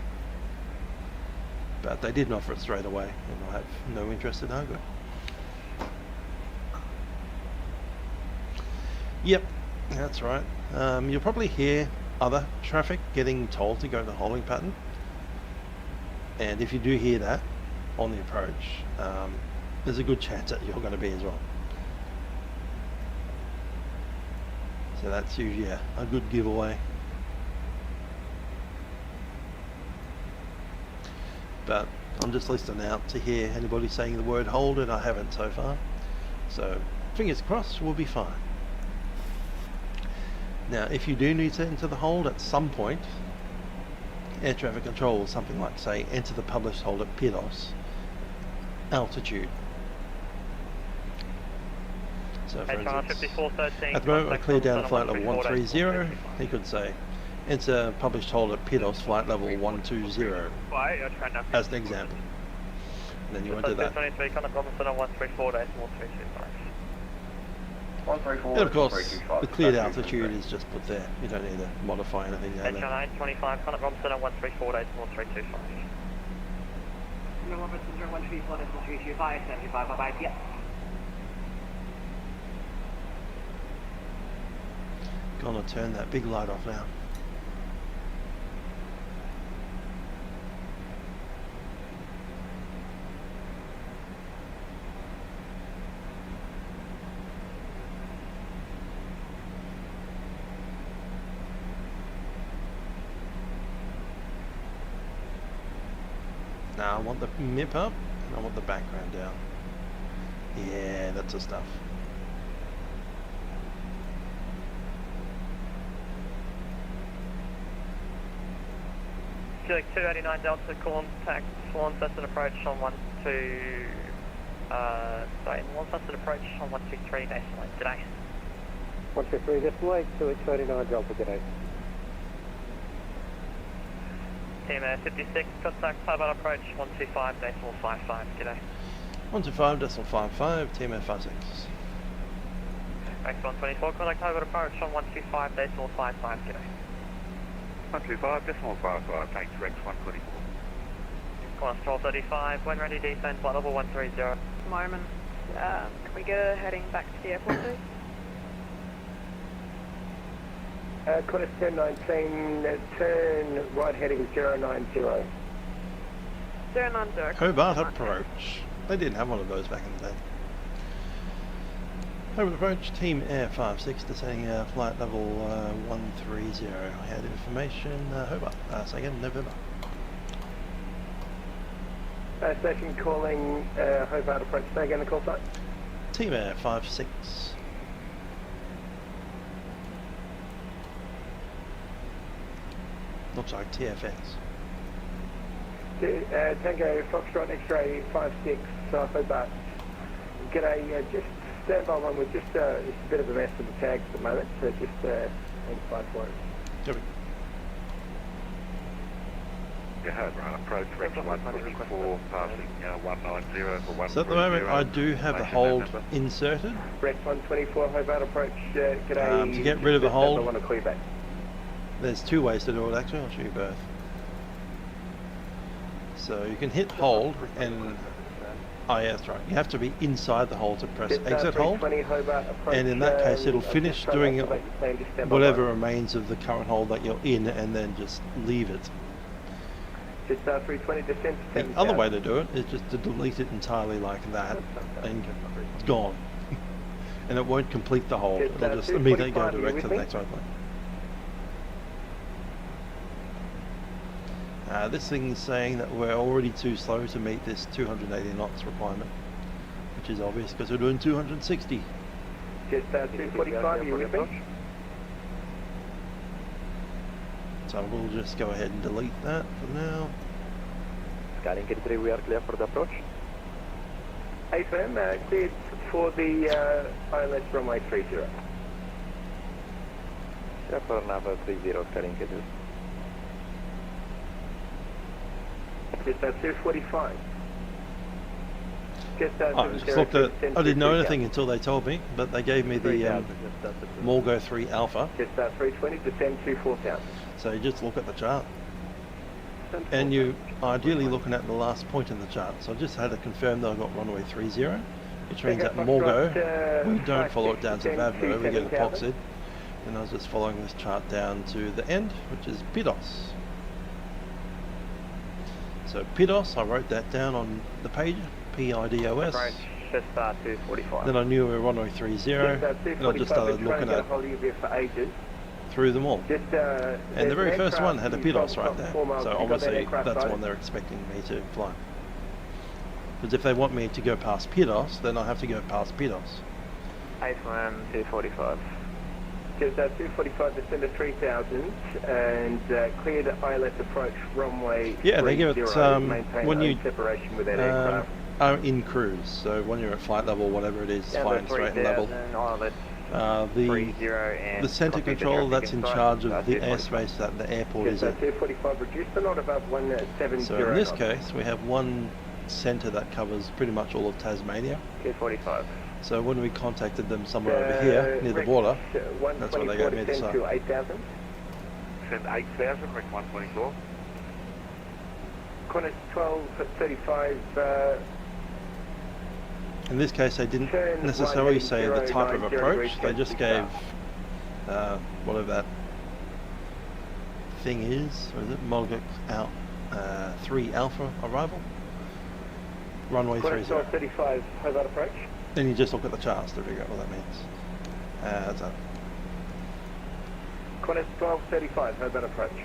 But they didn't offer it straight away, and I have no interest in arguing. Yep, that's right. You'll probably hear other traffic getting told to go to the holding pattern. And if you do hear that on the approach, there's a good chance that you're going to be as well. So that's usually a good giveaway. But I'm just listening out to hear anybody saying the word hold, and I haven't so far. So fingers crossed, we'll be fine. Now if you do need to enter the hold at some point, air traffic control will something like say enter the published hold at PDOS altitude. So for instance, at the moment I cleared down to flight level 130, he could say enter published hold at PDOS flight level 120 as an example. And then you enter that. And of course, the cleared altitude is just put there. You don't need to modify anything down there. 25, Contact Robinson on 134, 325. Robinson 134, 325, 75, bye-bye, yeah. Gonna turn that big light off now. Now I want the MIP up, and I want the background down. Yeah, that's the stuff. Select 289 Delta, contact Launceston approach on 123 approach on 123 decimal 8 today. 123 decimal 8, 289 Delta, today. Team 56, contact Hobart approach 125.55, g'day. 125.55, Team 56. Rex 124, contact Hobart approach on 125.55, g'day. 125.55, thanks Rex 124. Qantas 1235, when ready, descend flight level 130. Moment. Can we get a heading back to the airport, please? Qantas 1019, turn right heading 090. 090. Hobart approach. They didn't have one of those back in the day. Hobart approach, Team Air 56, descending flight level 130. Had information, Hobart. Say again, November. Station calling Hobart approach. Say again the call sign. Team Air 56. Looks like TFX. Tango Foxtrot X-ray 56, Hobart. G'day, just stand by one. We're just, it's a bit of a mess with the tags at the moment, so just hang by for it. Copy. Yeah, Hobart approach, Rex 124, passing 190 for 130. So at the moment I do have a hold inserted. Rex 124, Hobart approach, g'day. To get rid of a hold, I want to clear back. there's two ways to do it actually, I'll show you both. So you can hit hold and, oh yeah that's right, you have to be inside the hold to press exit hold, and in that case it'll finish doing whatever remains of the current hold that you're in and then just leave it. The other way to do it is just to delete it entirely like that and it's gone. And it won't complete the hold, it'll just immediately go direct to the next airplane. This thing is saying that we're already too slow to meet this 280 knots requirement, which is obvious because we're doing 260. Just 245, you with me? So we'll just go ahead and delete that for now. Skyline 3, we are clear for the approach. Hey firm, cleared for the ILS runway 30. Yeah, for Nava 30, Skyline 3. Just 245. Just I just looked at, I didn't know anything until they told me, but they gave me the Morgo 3 Alpha. Just 320, descend 24,000. So you just look at the chart. And you ideally looking at the last point in the chart. So I just had to confirm that I got runway 30, which means that Morgo, we don't follow it down to Vavro, we get epoxied. And I was just following this chart down to the end, which is PIDOS. So PIDOS, I wrote that down on the page, PIDOS. Just 245. Then I knew we were runway 30, and I just started looking at through them all. And the very first one had a PIDOS right there, so obviously that's one they're expecting me to fly. Because if they want me to go past PIDOS, then I'll have to go past PIDOS. AFM 245. Just 245, descend to 3,000 and clear the ILS approach runway. Yeah, they give it when you separation with that aircraft. Are in cruise, so when you're at flight level, whatever it is, flying straight and level. The centre control that's in charge of the airspace that the airport is in. 245 reduced, but not above 170. So in this case, we have one centre that covers pretty much all of Tasmania. 245. So when we contacted them somewhere over here, near the border, that's what they gave me to say. 8,000. Send 8,000, Rex 124. Qantas 1235. In this case, they didn't necessarily say the type of approach, they just gave whatever that thing is, or is it Morgo 3 Alpha arrival? Runway 30. 1235, Hobart approach. Then you just look at the charts to figure out what that means. That's that. Qantas 1235, Hobart approach.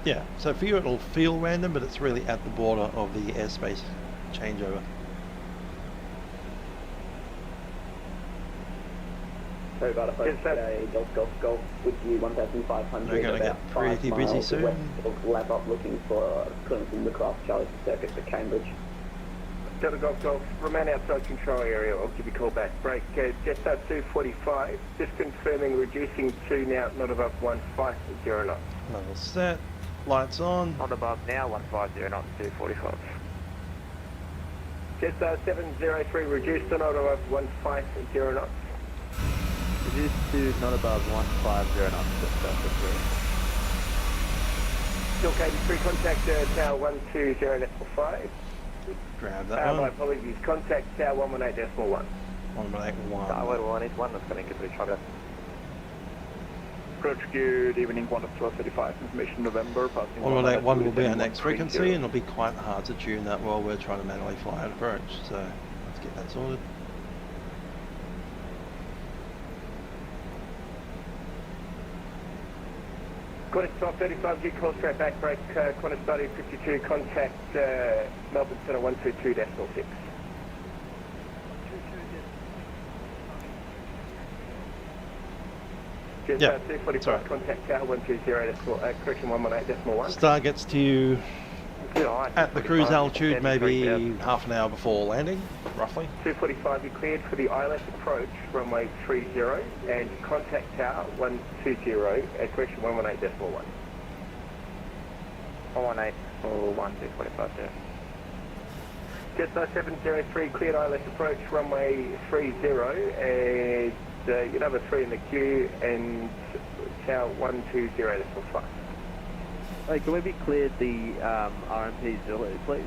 Yeah, so for you it'll feel random, but it's really at the border of the airspace changeover. Sorry about it, Golf with you 1,500. We're going to get pretty busy soon. Lap up looking for clearance in the craft, Charlie Circuit for Cambridge. Delta Golf Golf, remain outside control area, I'll give you a call back. Break, Jetstar 245, just confirming reducing to now, not above 150 knots. Level set, lights on. Not above now, 150 knots, 245. Jetstar 703, reduced to not above 150 knots. Reduced to not above 150 knots, Jetstar 3. Silk 83, contact tower 120.5. Grab that one. My apologies, contact tower 118.1. 118.1. Tower 181, that's going to get the Approach, good evening, 1 of 1235, information November, passing 118.1 will be our next frequency, and it'll be quite hard to tune that while we're trying to manually fly an approach, so let's get that sorted. Qantas 1235, G call straight back, break, Qantas study 52, contact Melbourne Centre 122.6. Yeah, 245, contact tower 120, correction 118.1. Star gets to you at the cruise altitude maybe half an hour before landing, roughly. 245, you cleared for the ILS approach, runway 30, and contact tower 120, correction 118.1. 118 or 1245, yeah. Jetstar 703, cleared ILS approach, runway 30, and your number 3 in the queue, and tower 120.5. Hey, can we be cleared the RMP Zulu, please?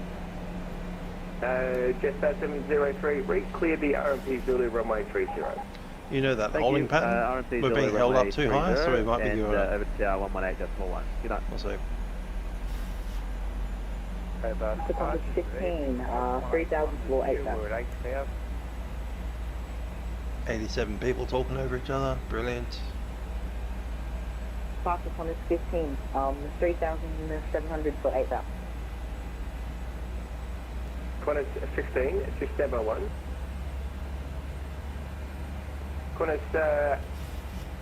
Jetstar 703, clear the RMP Zulu, runway 30. You know that holding pattern? RMP We're Zulu, being held up too 30, high, so we might be and, doing over to tower 118.1. Good night. We'll see. Second 16, 3,000 floor 8,000. 87 people talking over each other, brilliant. Fastest one is 15, 3,700 for 8,000. Qantas 15, just stand by 1. Qantas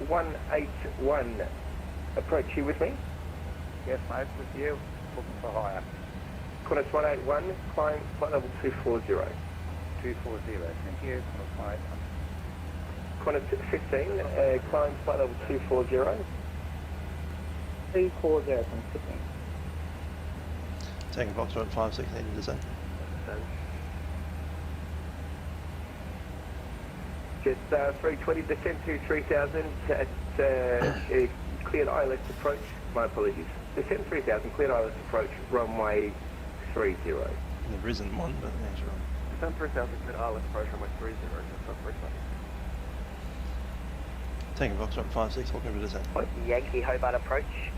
181, approach you with me? Yes, mate, with you. Looking for higher. Qantas 181, climb flight level 240. 240, thank you. Qantas 15, climb flight level 240. 340 from 15. Taking Foxtrot 516 to descend. Just 320, descend to 3,000 at cleared ILS approach. My apologies. Descend 3,000, cleared ILS approach, runway 30. There isn't one, but yeah, sure. Descend 3,000, cleared ILS approach, runway 30, just up 3,000. Taking Foxtrot 56, looking for descent. Yankee Hobart approach.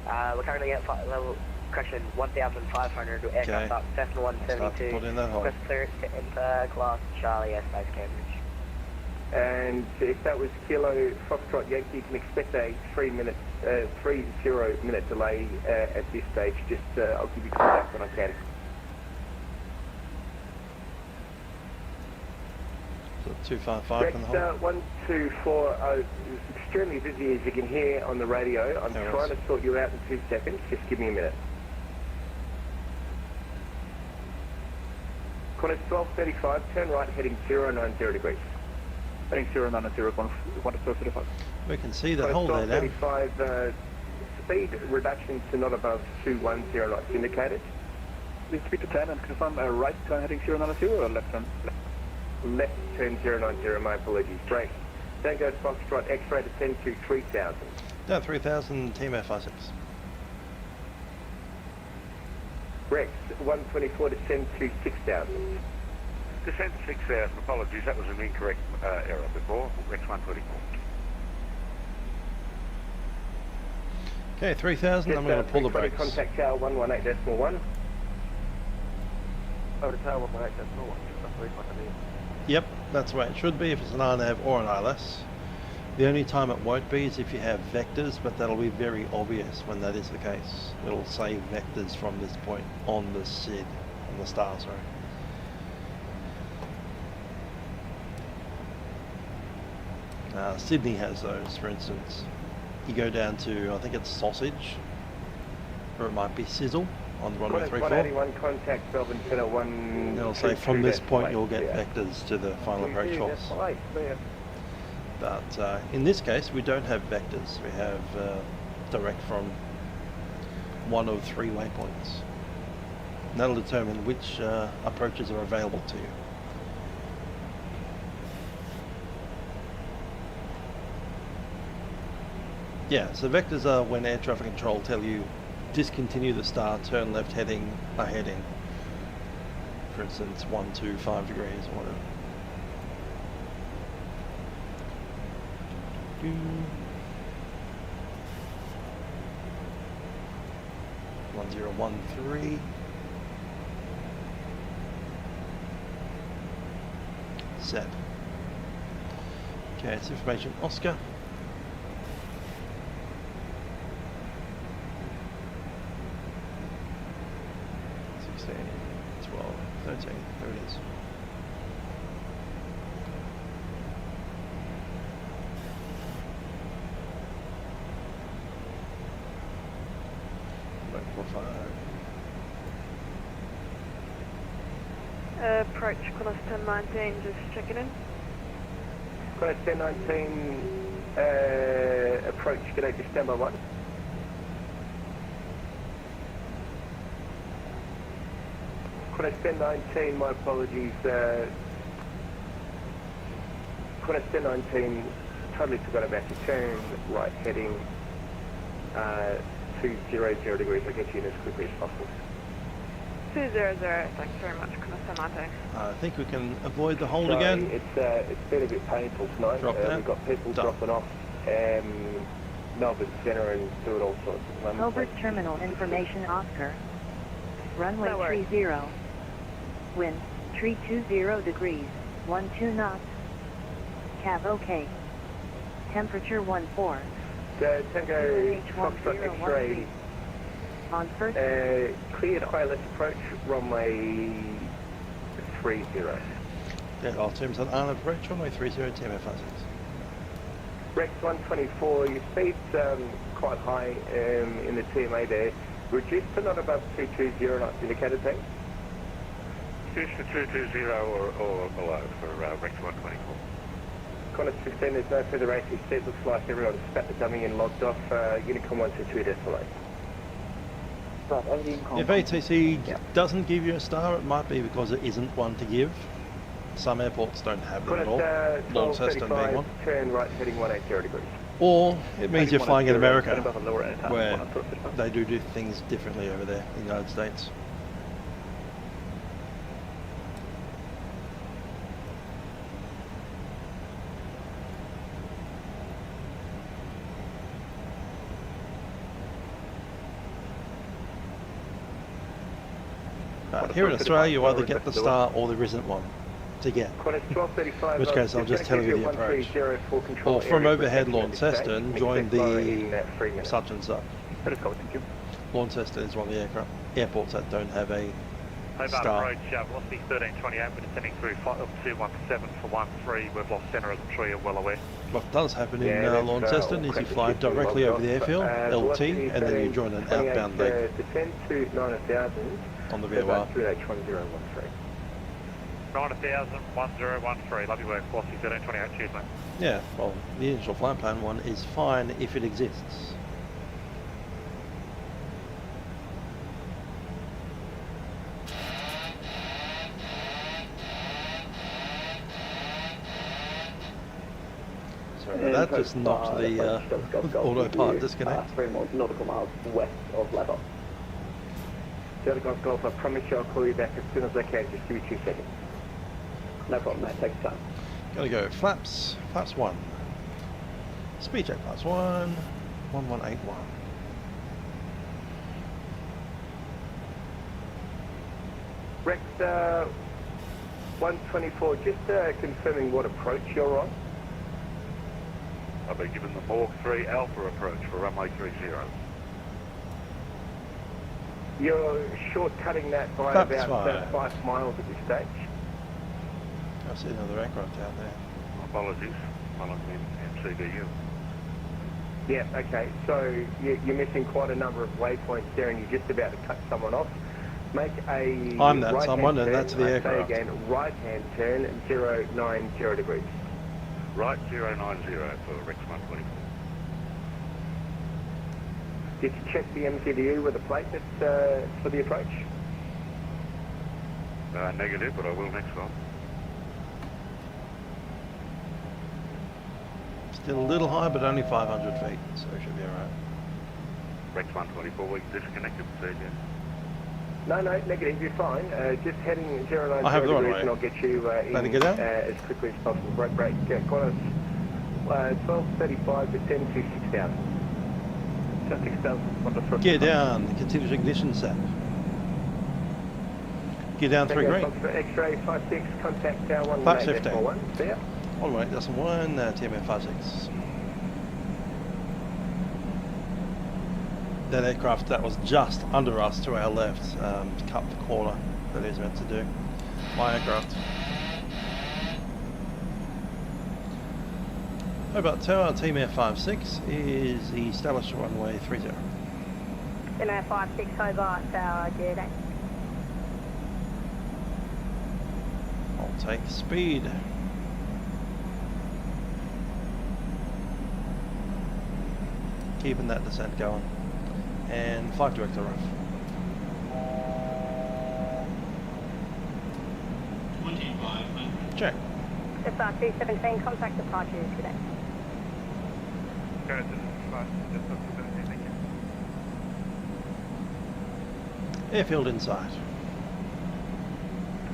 We're currently at flight level correction 1,500 aircraft up, Cessna 172. Request clearance to enter class Charlie airspace Cambridge. And if that was Kilo Foxtrot Yankee, you can expect a 30 minute delay at this stage. Just I'll give you contact when I can. So 255 from the hole. 124, extremely busy as you can hear on the radio. I'm trying to sort you out in 2 seconds. Just give me a minute. Qantas 1235, turn right heading 090 degrees. Heading 090, 1235. We can see the hole there now. 1235, speed reduction to not above 210 knots indicated. Please speed to 10 and confirm a right turn heading 090 or left turn? Left turn 090, my apologies. Break. Tango Foxtrot X-ray descend to 3,000. No, 3,000, team F56. Rex 124 descend to 6,000. Descend to 6,000, apologies, that was an incorrect error before. Rex 124. Okay, 3,000, I'm going to pull the brakes. Contact tower 118.1. Over to tower 118.1, just 3 points. Yep, that's the way it should be if it's an RNAV or an ILS. The only time it won't be is if you have vectors, but that'll be very obvious when that is the case. It'll say vectors from this point on the SID, on the star, sorry. Sydney has those, for instance. You go down to, I think it's sausage, or it might be sizzle, on runway 34. 181 contact Melbourne Center 1. And it'll say from this point you'll get vectors to the final approach force. But in this case we don't have vectors, we have direct from one of 3 waypoints. And that'll determine which approaches are available to you. Yeah, so vectors are when air traffic control tell you discontinue the star, turn left heading a heading. For instance, 125 degrees or whatever. 1013. Set. Okay, it's information Oscar. 16, 12, 13, there it is. Approach Qantas 1019, just checking in. Qantas 1019, approach, g'day, just stand by 1. Qantas 1019, my apologies, Qantas 1019, totally forgot about your turn, right heading 200 degrees, I'll get you in as quickly as possible. 200, thanks very much, Qantas 1019. I think we can avoid the hold Sorry, again. It's been a bit painful tonight. We've got people dropping off Melbourne Centre and doing all sorts of fun. Hobart Terminal Information Oscar. Runway 30. Wind 320 degrees, 12 knots. Cab OK. Temperature 14. Tango Foxtrot X-ray. On first. Cleared ILS approach, runway 30. Yeah, all teams on island approach, runway 30, TMF 56. Rex 124, your speed's quite high in the TMA there. Reduced to not above 220 knots indicated, thanks. Reduced to 220 or below for Rex 124. Qantas 15, there's no further ATC. Looks like everyone's spat the dummy and logged off. Unicom 122 decimal 8. If ATC doesn't give you a star, it might be because it isn't one to give. Some airports don't have them at all. Launceston being one. Turn right heading 180 degrees. Or it means you're flying in America, where they do things differently over there in the United States. Here in Australia, you either get the star or there isn't one to get. In which case, I'll just tell you the approach. Or from overhead Launceston, join the such and such. Launceston is one of the airports that don't have a star. Approach, velocity 1328, we're descending through 217 for 13. We've lost centre, as I'm sure you're well aware. What does happen in Launceston is you fly directly over the airfield, LT, and then you join an outbound leg. Descend to 9,000. On the VOR. 9,000, 1013, lovely work, velocity 1328, cheers mate. Yeah, well, the initial flight plan one is fine if it exists. Sorry about that, just knocked the autopilot disconnect. 3 more nautical miles west of Level. Delta Golf, I promise you I'll call you back as soon as I can. Just give me 2 seconds. No problem, mate. Take your time. Gotta go. Flaps 1. Speed check flaps 1. 1181. Rex 124, just confirming what approach you're on. I've been given the Morg 3 Alpha approach for runway 30. You're shortcutting that by about 5 miles at this stage. I see another aircraft out there. Apologies, I'm in MCBU. Yeah, okay. So you're missing quite a number of waypoints there and you're just about to cut someone off. Make a I'm that right-hand someone, turn. and that's the I aircraft. say again, right-hand turn, 090 degrees. Right, 090 for Rex 124. Did you check the MCDU with a plate that's for the approach? Negative, but I will next time. Still a little high, but only 500 feet, so it should be alright. Rex 124, we disconnected, CJ. No, negative, you're fine. Just heading 090 I have the degrees runway. and I'll get you in get out? as quickly as possible. Break, Qantas 1235 to 10 to 6000. 6000 on the front. Gear down, continuous ignition set. Gear down 3 green. X-ray 56, contact tower 1 Flaps 18, 15. 1, see ya. 118.1, TMF 56. That aircraft that was just under us to our left, cut the corner that he's meant to do. My aircraft. Hobart Tower, TMF 56 is established runway 30. TMF 56, Hobart Tower, gear down. I'll take speed. Keeping that descent going. And flight director off. 2500. Check. SR 217, contact departure today. Go to the 217, thank you. Airfield inside.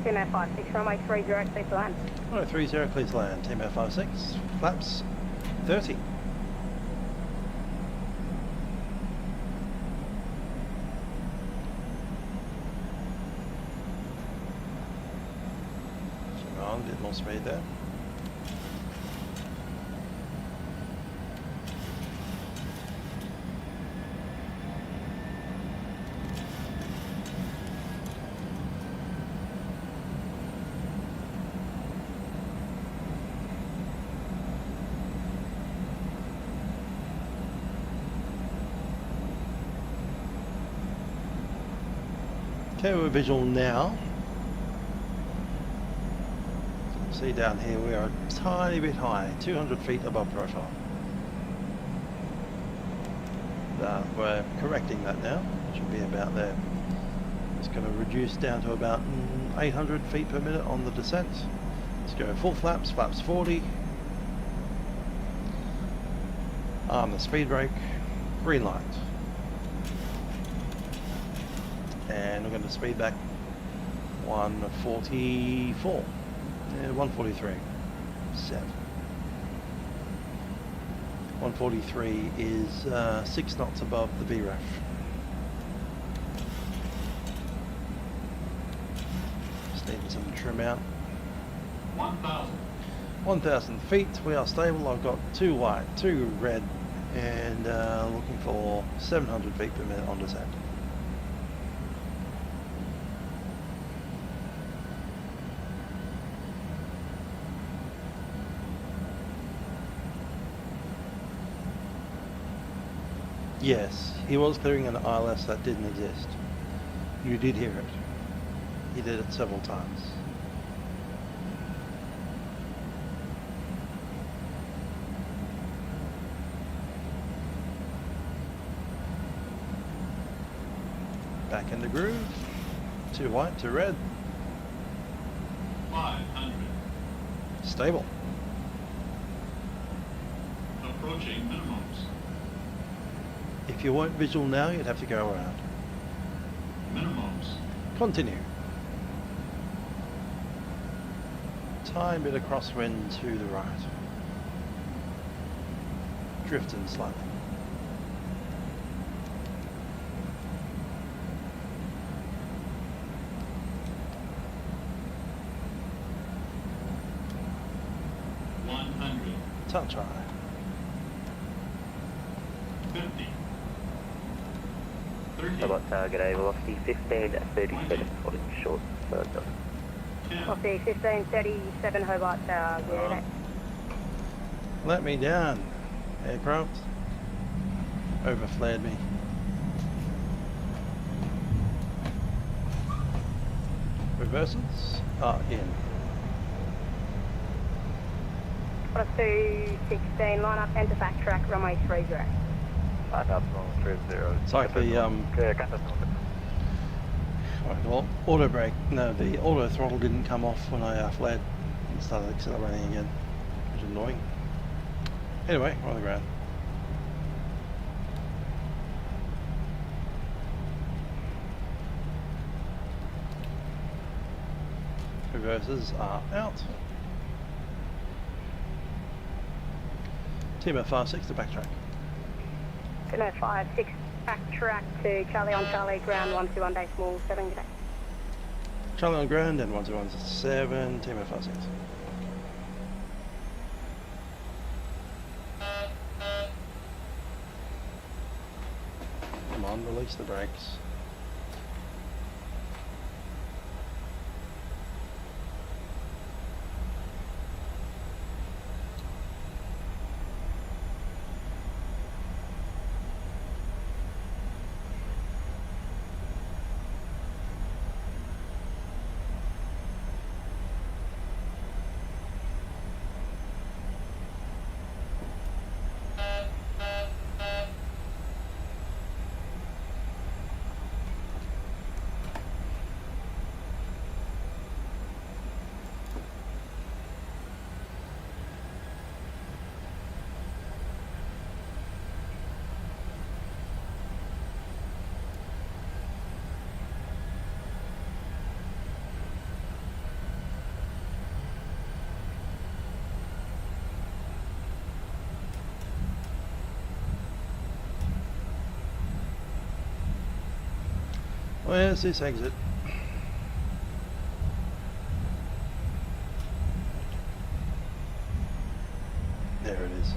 TMF 56, runway 30, clear to land. Runway 30, clear to land. TMF 56, flaps 30. A bit more speed there. Okay, we're visual now. See down here we are a tiny bit high, 200 feet above profile. We're correcting that now, should be about there. It's going to reduce down to about 800 feet per minute on the descent. Let's go full flaps, flaps 40. Arm the speed brake, green light. And we're going to speed back 144. Yeah, 143. 7. 143 is 6 knots above the VRAF. Just needing some trim out. 1000. 1000 feet, we are stable. I've got 2 white, 2 red, and looking for 700 feet per minute on descent. Yes, he was clearing an ILS that didn't exist. You did hear it. He did it several times. Back in the groove. 2 white, 2 red. 500. Stable. Approaching minimums. If you weren't visual now, you'd have to go around. Minimums. Continue. Tiny bit of crosswind to the right. Drifting slightly. Touch high. 50. Hobart Tower, g'day, velocity 1537, holding short, third dot. Velocity 1537, Hobart Tower, gear down. Let me down, aircraft. overflared me. Reversals are in. 216, line up, enter backtrack, runway 30. Line up, runway 30. It's like the auto brake. No, the auto throttle didn't come off when I flared and started accelerating again, which is annoying. Anyway, we're on the ground. Reversers are out. Team 56 to backtrack. 56, backtrack to Charlie on Charlie, ground 121 decimal 7 today. Charlie on ground and 121.7, Team 56. Come on, release the brakes. Where's this exit? There it is.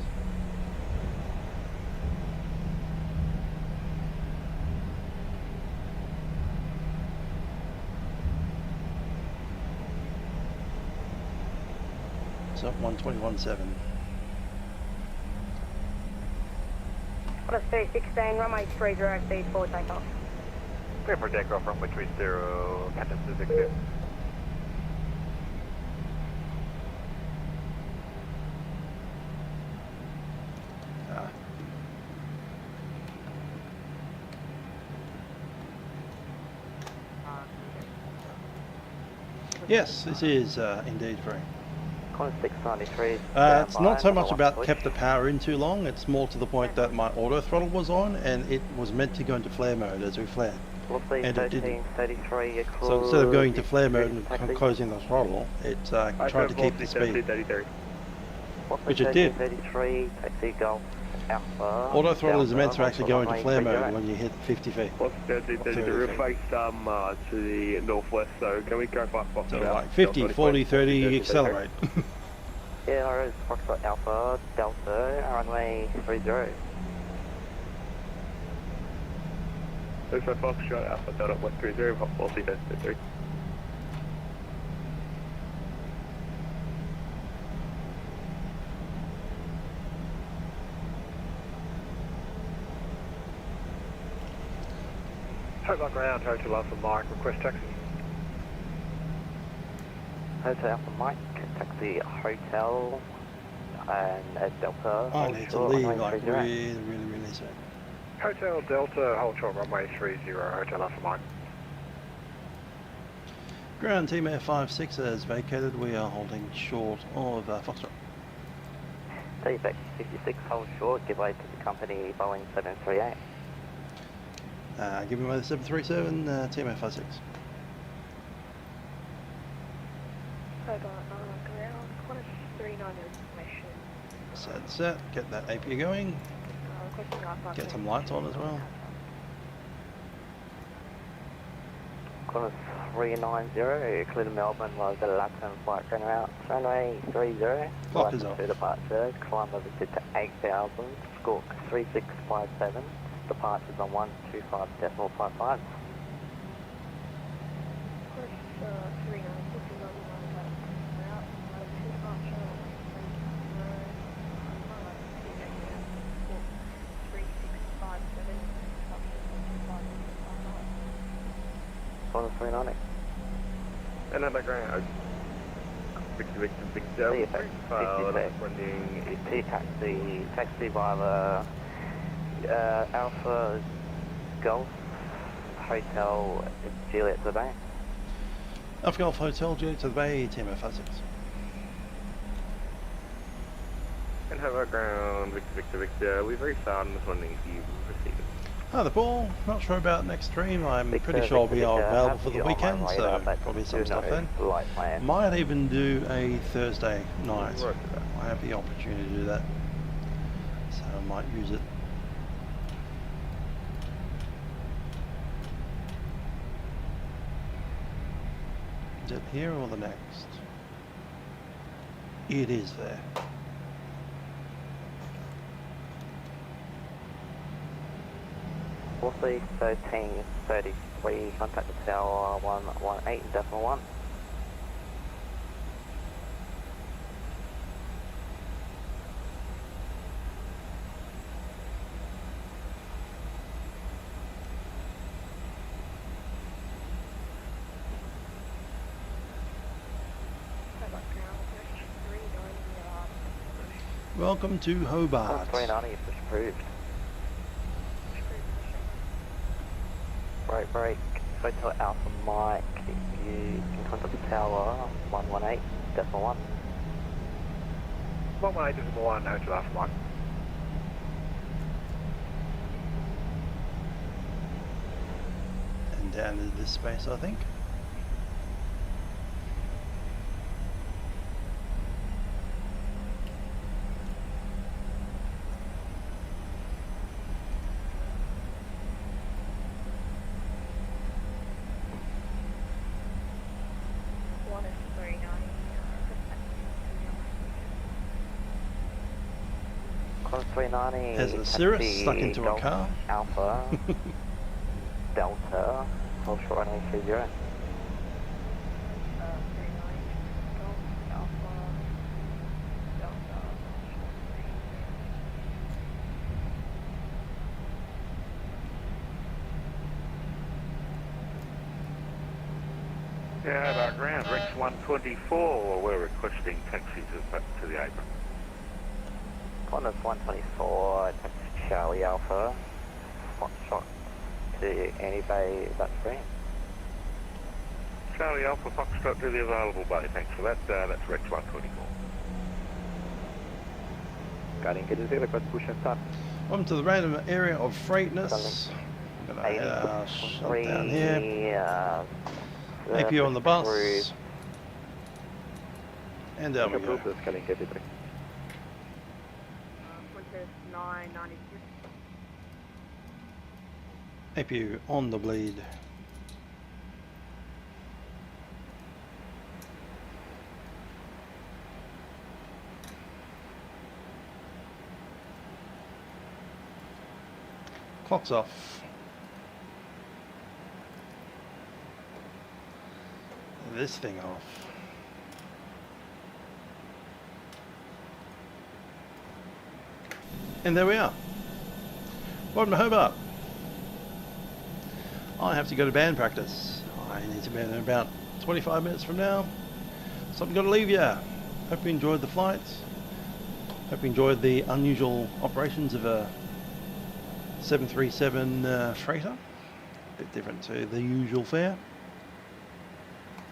So 121.7. 216, runway 30, speed 4 takeoff. Clear for takeoff, runway 30, Captain 262. Yes, this is indeed free. Climb 693. It's not so much about kept the power in too long, it's more to the point that my auto throttle was on and it was meant to go into flare mode as we flared. And it didn't. So instead of going to flare mode and closing the throttle, it tried to keep the speed. Which it did. Auto throttle is meant to actually go into flare mode when you hit 50 feet. We're faced to the northwest, so can we go by Fox? So like 50, 40, 30, accelerate. Yeah, Foxtrot Alpha, Delta, runway 30. Looks like Foxtrot Alpha, Delta, 130, hot 40, 33. Hobart ground, Hotel Alpha Mike, request taxi. Hotel Alpha Mike, taxi Hotel and Delta. I need to leave like really soon. Hotel Delta, hold short runway 30, Hotel Alpha Mike. Ground team F56 has vacated, we are holding short of Foxtrot. Saitek 56, hold short, give way to the company Boeing 738. Give me my 737, team F56. Hobart ground, Qantas 39 information. Set, get that AP going. Get some lights on as well. Qantas 390, clear to Melbourne, was a Latin flight going out. Runway 30, clock is off. Departure, climb over to 8,000, squawk 3657. Departures on 125.55. Qantas 390. Another ground. Victor, Victor, running taxi via Alpha Golf Hotel Juliet to the Bay. Alpha Golf Hotel Juliet to the Bay, TMF56. And Hobart ground, Victor, we're very sorry, I'm just wondering if you received it. Hi the ball, not sure about next stream, I'm pretty sure I'll be available for the weekend, so probably some stuff then. Might even do a Thursday night, I have the opportunity to do that, so I might use it. Is it here or the next? It is there. Wolseley 1333, contact the tower 118.1. Welcome to Hobart. 390 is approved. Break. Hotel Alpha Mike, you can contact the tower 118.1. 118.1, Hotel Alpha Mike. And down into this space, I think. There's a Cirrus stuck into a car. Alpha Delta, hold short runway 30. Yeah, about ground, Rex 124, we're requesting taxi to the apron. Qantas 124, taxi Charlie Alpha, shot to Annie Bay, that's green. Charlie Alpha, Foxtrot to the available bay, thanks for that, that's Rex 124. Guiding get zero, got push and start. Welcome to the random area of freightness. I'm going to shut down here. APU on the bus. And down we go. APU on the bleed. Clock's off. This thing off. And there we are. Welcome to Hobart. I have to go to band practice. I need to be in about 25 minutes from now. So I'm going to leave you. Hope you enjoyed the flight. Hope you enjoyed the unusual operations of a 737 freighter. A bit different to the usual fare.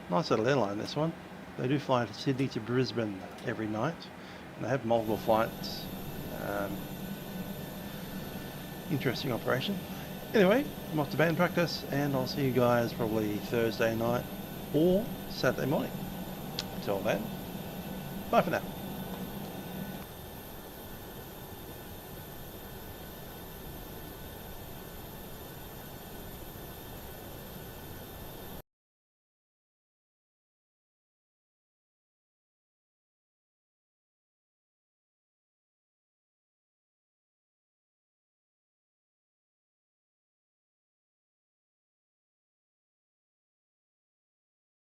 Nice little airline, this one. They do fly to Sydney to Brisbane every night. And they have multiple flights. Interesting operation. Anyway, I'm off to band practice and I'll see you guys probably Thursday night or Saturday morning. Until then, bye for now.